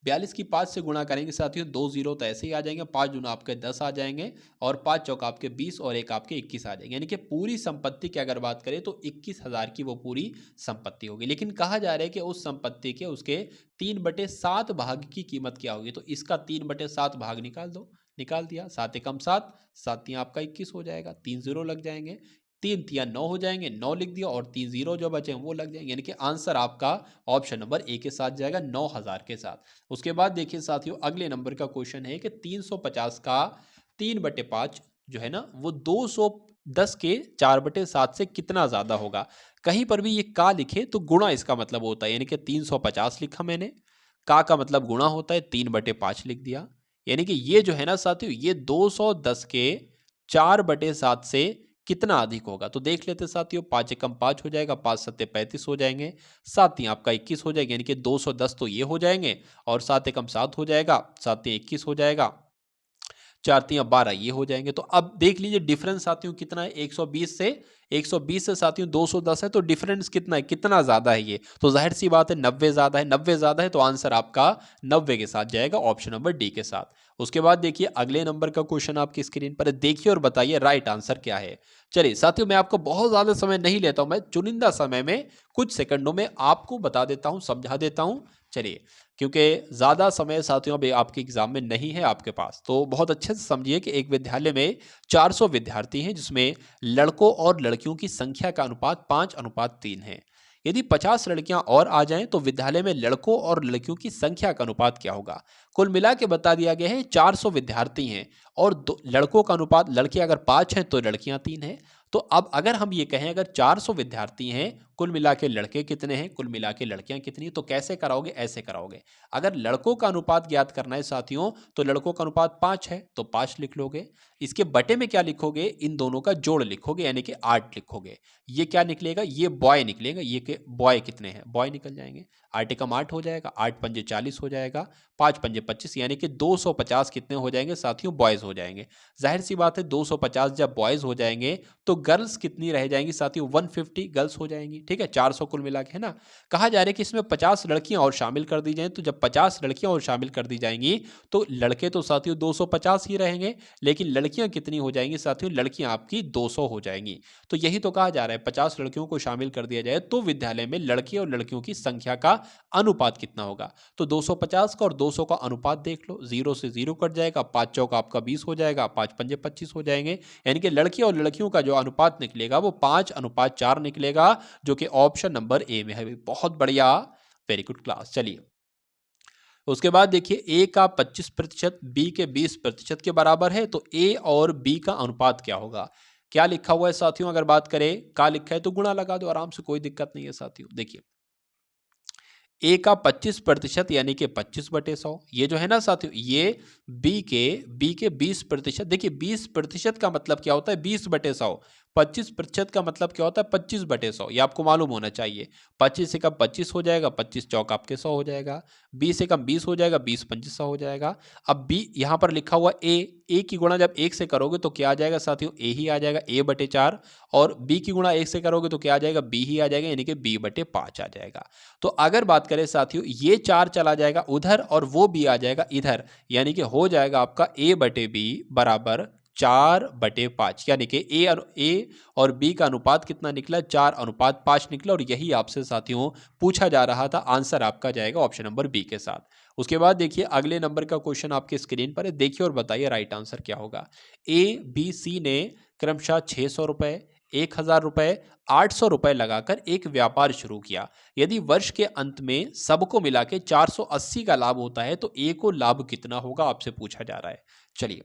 42 की 5 से गुणा करेंगे साथियों 2 जीरो तो ऐसे ही आ जाएंगे, 5 दूना आपके 10 आ जाएंगे, और 5 चौक आपके 20 और 1 आपके 21 आ जाएंगे। यानी कि पूरी संपत्ति की अगर बात करें तो 21,000 की वो पूरी संपत्ति होगी। लेकिन कहा जा रहा है कि उस संपत्ति के उसके 3/7 भाग की कीमत क्या होगी। तो इसका 3/7 भाग निकाल दो, निकाल दिया, 7 एकम 7, 7 तियां आपका 21 हो जाएगा, 3 जीरो लग जाएंगे, 3 तियां 9 हो जाएंगे, 9 लिख दिया, और 3 जीरो जो बचे हैं वो लग जाएंगे। यानी कि आंसर आपका ऑप्शन नंबर ए के साथ जाएगा, 9,000 के साथ। उसके बाद देखिए साथियों अगले नंबर का क्वेश्चन है कि 350 का 3/5 जो है ना वो 210 के 4/7 से कितना ज्यादा होगा। कहीं पर भी ये का लिखे तो गुणा इसका मतलब होता है, यानी कि 350 लिखा मैंने, का मतलब गुणा होता है, 3/5 लिख दिया। यानी कि ये जो है ना साथियों ये 210 के 4/7 से कितना अधिक होगा। तो देख लेते साथियों, 5 एकम 5 हो जाएगा, 5 सत्ते 35 हो जाएंगे, 7 ही आपका 21 हो जाएगा, यानी कि 210 तो ये हो जाएंगे, और 7 एकम 7 हो जाएगा, 7 21 हो जाएगा, 4 तियां 12 ये हो जाएंगे। तो अब देख लीजिए डिफरेंस साथियों कितना है, 120 से साथियों 210 है, तो डिफरेंस कितना है, कितना ज्यादा है ये, तो जाहिर सी बात है 90 ज्यादा है, 90 ज्यादा है तो आंसर आपका 90 के साथ जाएगा, ऑप्शन नंबर डी के साथ। उसके बाद देखिए अगले नंबर का क्वेश्चन आपकी स्क्रीन पर है, देखिए और बताइए राइट आंसर क्या है। चलिए साथियों मैं आपको बहुत ज्यादा समय नहीं लेता हूं, मैं चुनिंदा समय में कुछ सेकंडों में आपको बता देता हूं, समझा देता हूं। चलिए क्योंकि ज़्यादा समय साथियों अभी आपके एग्जाम में नहीं है आपके पास, तो बहुत अच्छे से समझिए कि एक विद्यालय में 400 विद्यार्थी हैं जिसमें लड़कों और लड़कियों की संख्या का अनुपात 5:3 है। यदि 50 लड़कियां और आ जाएं तो विद्यालय में लड़कों और लड़कियों की संख्या का अनुपात क्या होगा। कुल मिला के बता दिया गया है 400 विद्यार्थी हैं, और लड़कों का अनुपात, लड़के अगर 5 हैं तो लड़कियां 3 हैं। तो अब अगर हम ये कहें अगर 400 विद्यार्थी हैं कुल मिला के लड़के कितने हैं, कुल मिला के लड़कियां कितनी। तो कैसे कराओगे, ऐसे कराओगे। अगर लड़कों का अनुपात ज्ञात करना है साथियों, तो लड़कों का अनुपात 5 है तो 5 लिख लोगे। इसके बटे में क्या लिखोगे, इन दोनों का जोड़ लिखोगे, यानी कि 8 लिखोगे। ये क्या निकलेगा, ये बॉय निकलेगा, ये के बॉय कितने हैं, बॉय निकल जाएंगे। 8 एकम 8 हो जाएगा, 8 पंजे 40 हो जाएगा, 5 पंजे 25, यानी कि 250 कितने हो जाएंगे साथियों, बॉयज हो जाएंगे। जाहिर सी बात है 250 जब बॉयज हो जाएंगे तो गर्ल्स कितनी रह जाएंगी साथियों, 150 गर्ल्स हो जाएंगी। ठीक है, 400 कुल मिला के, है ना। कहा जा रहा है कि इसमें 50 लड़कियां और शामिल कर दी जाएं, तो जब 50 लड़कियां और शामिल कर दी जाएंगी तो लड़के तो साथियों 250 ही रहेंगे, लेकिन लड़कियां कितनी हो जाएंगी साथियों, लड़कियां आपकी 200 हो जाएंगी। तो यही तो कहा जा रहा है, 50 लड़कियों को शामिल कर दिया जाए तो विद्यालय में लड़के और लड़कियों की संख्या का अनुपात कितना होगा। तो 250 का और 200 का अनुपात देख लो, 0 से 0 कट जाएगा, 5 चौक आपका 20 हो जाएगा, 5 पंजे 25 हो जाएंगे, यानी कि लड़के और लड़कियों का जो अनुपात निकलेगा वो 5:4 निकलेगा, जो कि ऑप्शन नंबर ए में है। बहुत बढ़िया, वेरी गुड क्लास। चलिए उसके बाद देखिए, ए का 25% बी के 20% के बराबर है, तो ए और बी का अनुपात क्या होगा। क्या लिखा हुआ है साथियों, अगर बात करें का लिखा है तो गुणा लगा दो आराम से, कोई दिक्कत नहीं है साथियों। देखिए ए का 25% यानी कि 25/100, ये जो है ना साथियों, ये बी के 20%। देखिए 20% का मतलब क्या होता है, 20/100। 25% का मतलब क्या होता है, 25/100। ये आपको मालूम होना चाहिए। 25 से कम 25 हो जाएगा, 25 चौक आपके 100 हो जाएगा, 20 से कम 20 हो जाएगा, 20 पंजे 100 हो जाएगा। अब बी यहाँ पर लिखा हुआ ए की गुणा जब 1 से करोगे तो क्या आ जाएगा साथियों, ए ही आ जाएगा, a/4। और बी की गुणा 1 से करोगे तो क्या आ जाएगा, बी ही आ जाएगा, यानी कि b/5 आ जाएगा। तो अगर बात करें साथियों, ये 4 चला जाएगा उधर और वो बी आ जाएगा इधर, यानी कि हो जाएगा आपका a/b बराबर 4/5, यानी कि ए और बी का अनुपात कितना निकला, 4:5 निकला। और यही आपसे साथियों पूछा जा रहा था, आंसर आपका जाएगा ऑप्शन नंबर बी के साथ। उसके बाद देखिए अगले नंबर का क्वेश्चन आपके स्क्रीन पर है, देखिए और बताइए राइट आंसर क्या होगा। ए बी सी ने क्रमशः 600 रुपए, 1000 रुपए, 800 रुपए लगाकर एक व्यापार शुरू किया। यदि वर्ष के अंत में सबको मिला के 480 का लाभ होता है तो ए को लाभ कितना होगा, आपसे पूछा जा रहा है। चलिए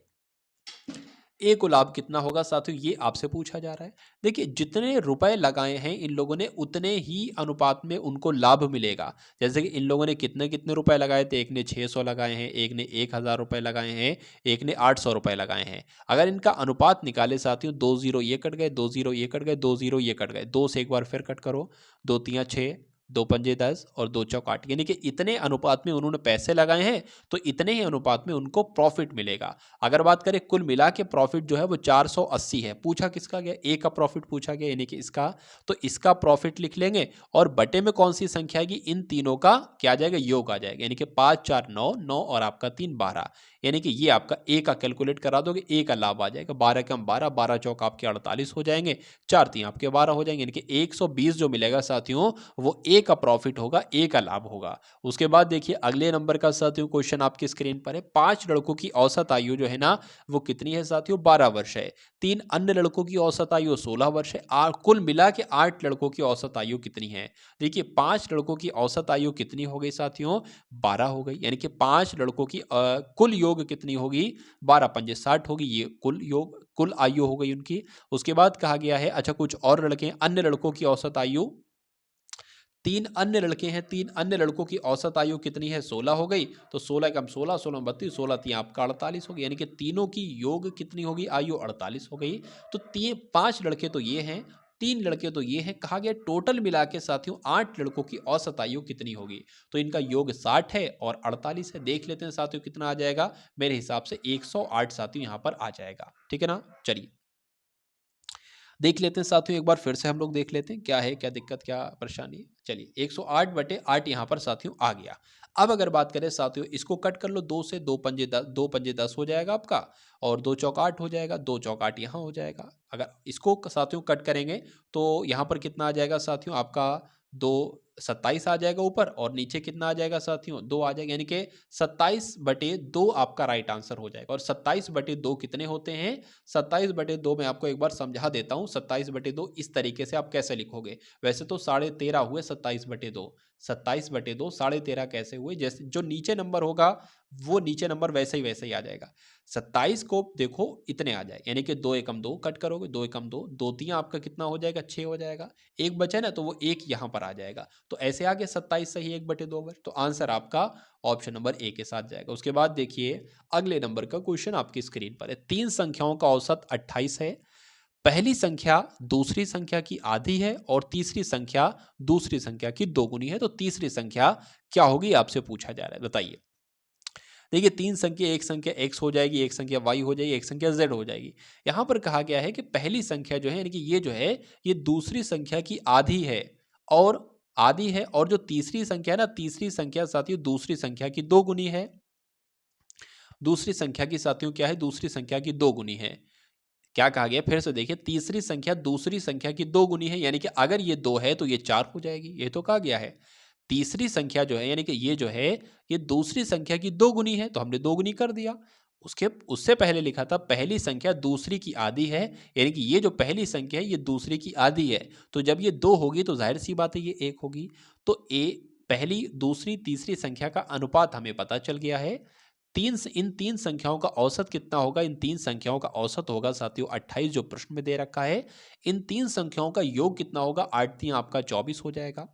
ए को लाभ कितना होगा साथियों, ये आपसे पूछा जा रहा है। देखिए जितने रुपए लगाए हैं इन लोगों ने, उतने ही अनुपात में उनको लाभ मिलेगा। जैसे कि इन लोगों ने कितने कितने रुपए लगाए थे, एक ने 600 लगाए हैं, एक ने 1000 रुपए लगाए हैं, एक ने 800 रुपए लगाए हैं। अगर इनका अनुपात निकाले साथियों, 2 जीरो ये कट गए, 2 जीरो ये कट गए, 2 जीरो ये कट गए, 2 से एक बार फिर कट करो, 2 तियां 6, 2 पंजे 10 और 2 चौक 8, यानी कि इतने अनुपात में उन्होंने पैसे लगाए हैं तो इतने ही अनुपात में उनको प्रॉफिट मिलेगा। अगर बात करें कुल मिला के प्रॉफिट जो है वो 480 है। पूछा किसका गया, ए का प्रॉफिट पूछा गया, यानी कि इसका, तो इसका प्रॉफिट लिख लेंगे और बटे में कौन सी संख्या आएगी, इन तीनों का क्या आ जाएगा, योग आ जाएगा, यानी कि 5 4 9 9 और आपका 3 12, यानी कि ये आपका ए का कैलकुलेट करा दोगे, ए का लाभ आ जाएगा 12 कम 12, 12 चौक आपके 48 हो जाएंगे, 4 3 आपके 12 हो जाएंगे, यानी कि 120 जो मिलेगा साथियों वो ए का प्रॉफिट होगा, ए का लाभ होगा। उसके बाद देखिए अगले नंबर का साथियों क्वेश्चन आपकी स्क्रीन पर है। 5 लड़कों की औसत आयु जो है ना वो कितनी है साथियों, 12 वर्ष है। 3 अन्य लड़कों की औसत आयु 16 वर्ष है। कुल मिला के 8 लड़कों की औसत आयु कितनी है। देखिए 5 लड़कों की औसत आयु कितनी हो गई साथियों, 12 हो गई, यानी कि 5 लड़कों की कुल योग कितनी होगी, 12 पंजे 60 होगी, ये कुल योग कुल आयु हो गई उनकी। उसके बाद कहा गया है, अच्छा कुछ और लड़के, अन्य लड़कों की औसत आयु, 3 अन्य लड़के हैं, 3 अन्य लड़कों की औसत आयु कितनी है, 16 हो गई। तो 16 कम 16, 16 32, 16 3 आपका 48 हो गई, यानी कि तीनों की योग कितनी होगी, आयु 48 हो गई। तो 5 लड़के तो ये हैं, 3 लड़के तो ये हैं, कहा गया टोटल मिला के साथियों 8 लड़कों की औसत आयु कितनी होगी। तो इनका योग 60 है और 48 है। देख लेते हैं साथियों कितना आ जाएगा, मेरे हिसाब से 108 साथियों यहाँ पर आ जाएगा। ठीक है ना, चलिए देख लेते हैं साथियों, एक बार फिर से हम लोग देख लेते हैं क्या है, क्या दिक्कत, क्या परेशानी है। चलिए 108/8 यहाँ पर साथियों आ गया। अब अगर बात करें साथियों, इसको कट कर लो, 2 से 2 पंजे 10, 2 पंजे 10 हो जाएगा आपका, और 2 चौक 8 हो जाएगा, 2 चौक 8 यहाँ हो जाएगा। अगर इसको साथियों कट करेंगे तो यहाँ पर कितना आ जाएगा साथियों आपका, 2 27 आ जाएगा ऊपर और नीचे कितना आ जाएगा साथियों 2 आ जाएगा, यानी कि 27/2 आपका राइट आंसर हो जाएगा। और 27/2 कितने होते हैं? 27/2 मैं आपको एक बार समझा देता हूँ। 27/2 इस तरीके से आप कैसे लिखोगे? वैसे तो 13.5 हुए 27/2, 27/2 13.5 कैसे हुए? जैसे जो नीचे नंबर होगा वो नीचे नंबर वैसे ही आ जाएगा। 27 को देखो इतने आ जाए, यानी कि 2 एकम 2 कट करोगे, 2 एकम 2, 2 तियां आपका कितना हो जाएगा? 6 हो जाएगा। एक बचा ना तो वो एक यहाँ पर आ जाएगा। तो ऐसे आगे 27 सही 1/2 पर, तो आंसर आपका ऑप्शन नंबर ए के साथ जाएगा। उसके बाद देखिए अगले नंबर का क्वेश्चन आपकी स्क्रीन पर है। 3 संख्याओं का औसत 28 है। पहली संख्या दूसरी संख्या की आधी है और तीसरी संख्या दूसरी संख्या की दोगुनी है, तो तीसरी संख्या क्या होगी आपसे पूछा जा रहा है, बताइए। देखिए 3 संख्या, एक संख्या x हो जाएगी, एक संख्या y हो जाएगी, एक संख्या z हो जाएगी। यहाँ पर कहा गया है कि पहली संख्या जो है, यानी कि ये जो है ये दूसरी संख्या की आधी है और जो तीसरी संख्या है ना, तीसरी संख्या साथियों दूसरी संख्या की दोगुनी है। दूसरी संख्या की साथियों क्या है? दूसरी संख्या की दोगुनी है। क्या कहा गया? फिर से देखिए, तीसरी संख्या दूसरी संख्या की दोगुनी है, यानी कि अगर ये 2 है तो ये 4 हो जाएगी, ये तो कहा गया है। तीसरी संख्या जो है, यानी कि ये जो है ये दूसरी संख्या की दोगुनी है, तो हमने दोगुनी कर दिया। उससे पहले लिखा था पहली संख्या दूसरी की आधी है, यानी कि ये जो पहली संख्या है ये दूसरी की आधी है, तो जब ये 2 होगी तो जाहिर सी बात है ये 1 होगी। तो पहली दूसरी तीसरी संख्या का अनुपात हमें पता चल गया है। इन तीन संख्याओं का औसत कितना होगा? इन तीन संख्याओं का औसत होगा साथियों 28, जो प्रश्न में दे रखा है। इन तीन संख्याओं का योग कितना होगा? 8 तियां आपका 24 हो जाएगा,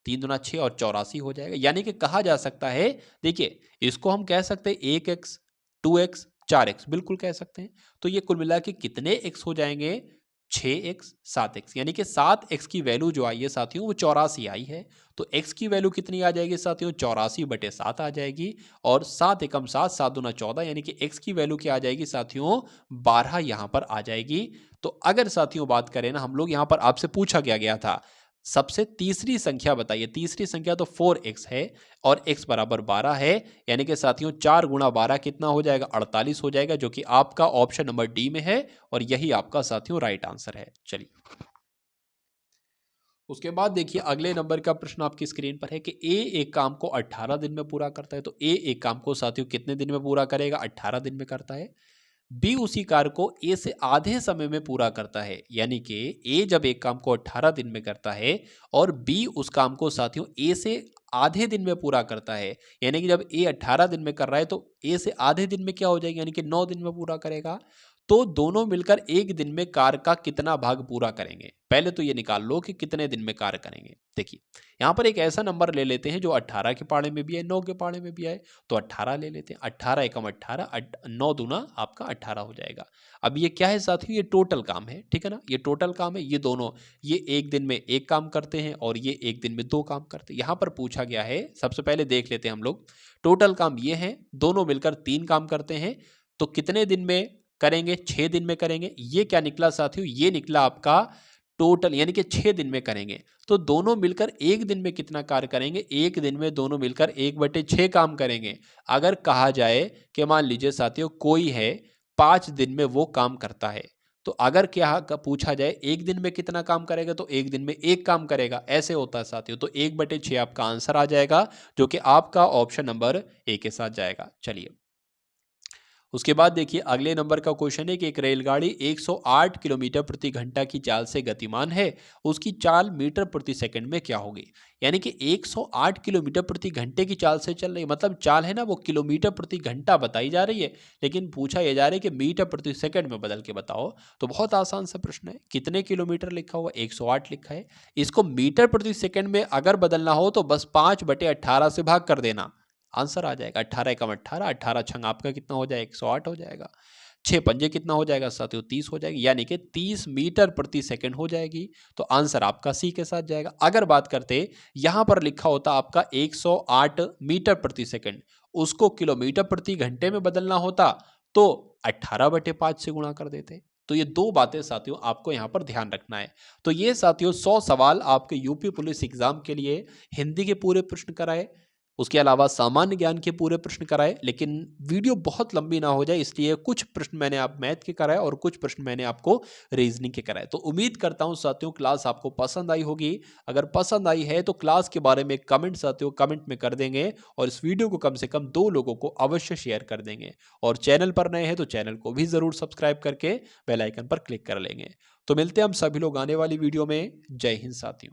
3 दूना 6 और 84 हो जाएगा। यानी कि कहा जा सकता है, देखिए इसको हम कह सकते हैं 1x 2x 4x, बिल्कुल कह सकते हैं। तो ये कुल मिला के कितने x हो जाएंगे? 6x 7x, यानी कि 7x की वैल्यू जो आई है साथियों वो 84 आई है। तो x की वैल्यू कितनी आ जाएगी साथियों? 84/7 आ जाएगी। और 7 एकम 7, 7 दूना 14, यानी कि x की वैल्यू क्या आ जाएगी साथियों? 12 यहाँ पर आ जाएगी। तो अगर साथियों बात करें ना, हम लोग यहाँ पर आपसे पूछा गया था सबसे तीसरी संख्या बताइए। तीसरी संख्या तो 4x है और x बराबर 12 है, यानी कि साथियों 4 गुणा 12 कितना हो जाएगा? 48 हो जाएगा, जो कि आपका ऑप्शन नंबर डी में है और यही आपका साथियों राइट आंसर है। चलिए उसके बाद देखिए अगले नंबर का प्रश्न आपकी स्क्रीन पर है कि ए एक काम को 18 दिन में पूरा करता है। तो ए एक काम को साथियों कितने दिन में पूरा करेगा? 18 दिन में करता है। बी उसी कार्य को ए से आधे समय में पूरा करता है, यानी कि ए जब एक काम को 18 दिन में करता है और बी उस काम को साथियों ए से आधे दिन में पूरा करता है, यानी कि जब ए 18 दिन में कर रहा है तो ए से आधे दिन में क्या हो जाएगा? यानी कि 9 दिन में पूरा करेगा। तो दोनों मिलकर एक दिन में कार्य का कितना भाग पूरा करेंगे? पहले तो ये निकाल लो कि कितने दिन में कार्य करेंगे। देखिए यहाँ पर एक ऐसा नंबर ले लेते हैं जो 18 के पाड़े में भी है, 9 के पाड़े में भी है, तो 18 ले लेते हैं। 18 एकम 18, 9 दूना आपका 18 हो जाएगा। अब ये क्या है साथियों? ये टोटल काम है, ठीक है ना, ये टोटल काम है। ये दोनों ये एक दिन में एक काम करते हैं और ये एक दिन में 2 काम करते हैं। यहाँ पर पूछा गया है, सबसे पहले देख लेते हैं हम लोग। टोटल काम ये है, दोनों मिलकर 3 काम करते हैं, तो कितने दिन में करेंगे? 6 दिन में करेंगे। ये क्या निकला साथियों? ये निकला आपका टोटल, यानी कि 6 दिन में करेंगे। तो दोनों मिलकर एक दिन में कितना कार्य करेंगे? एक दिन में दोनों मिलकर 1/6 काम करेंगे। अगर कहा जाए कि मान लीजिए साथियों कोई है 5 दिन में वो काम करता है, तो अगर क्या पूछा जाए एक दिन में कितना काम करेगा, तो एक दिन में एक काम करेगा, ऐसे होता है साथियों। तो 1/6 आपका आंसर आ जाएगा, जो कि आपका ऑप्शन नंबर ए के साथ जाएगा। चलिए उसके बाद देखिए अगले नंबर का क्वेश्चन है कि एक रेलगाड़ी 108 किलोमीटर प्रति घंटा की चाल से गतिमान है, उसकी चाल मीटर प्रति सेकंड में क्या होगी? यानी कि 108 किलोमीटर प्रति घंटे की चाल से चल रही है, मतलब चाल है ना वो किलोमीटर प्रति घंटा बताई जा रही है, लेकिन पूछा यह जा रहा है कि मीटर प्रति सेकंड में बदल के बताओ। तो बहुत आसान सा प्रश्न है, कितने किलोमीटर लिखा हुआ? 108 लिखा है। इसको मीटर प्रति सेकंड में अगर बदलना हो तो बस 5/18 से भाग कर देना, आंसर आ जाएगा। 18 एकम 18, 18 छंग आपका कितना हो जाएगा? 108 हो जाएगा। 6 पंजे कितना हो जाएगा साथियों? 30 हो जाएगी, यानी कि 30 मीटर प्रति सेकंड हो जाएगी। तो आंसर आपका सी के साथ जाएगा। अगर बात करते यहां पर लिखा होता आपका 108 मीटर प्रति सेकंड, उसको किलोमीटर प्रति घंटे में बदलना होता तो 18/5 से गुणा कर देते। तो ये दो बातें साथियों आपको यहां पर ध्यान रखना है। तो ये साथियों 100 सवाल आपके यूपी पुलिस एग्जाम के लिए हिंदी के पूरे प्रश्न कराए, उसके अलावा सामान्य ज्ञान के पूरे प्रश्न कराए, लेकिन वीडियो बहुत लंबी ना हो जाए इसलिए कुछ प्रश्न मैंने आप मैथ के कराए और कुछ प्रश्न मैंने आपको रीजनिंग के कराए। तो उम्मीद करता हूं साथियों क्लास आपको पसंद आई होगी। अगर पसंद आई है तो क्लास के बारे में कमेंट साथियों कमेंट में कर देंगे और इस वीडियो को कम से कम 2 लोगों को अवश्य शेयर कर देंगे। और चैनल पर नए हैं तो चैनल को भी जरूर सब्सक्राइब करके बेल आइकन पर क्लिक कर लेंगे। तो मिलते हैं हम सभी लोग आने वाली वीडियो में। जय हिंद साथियों।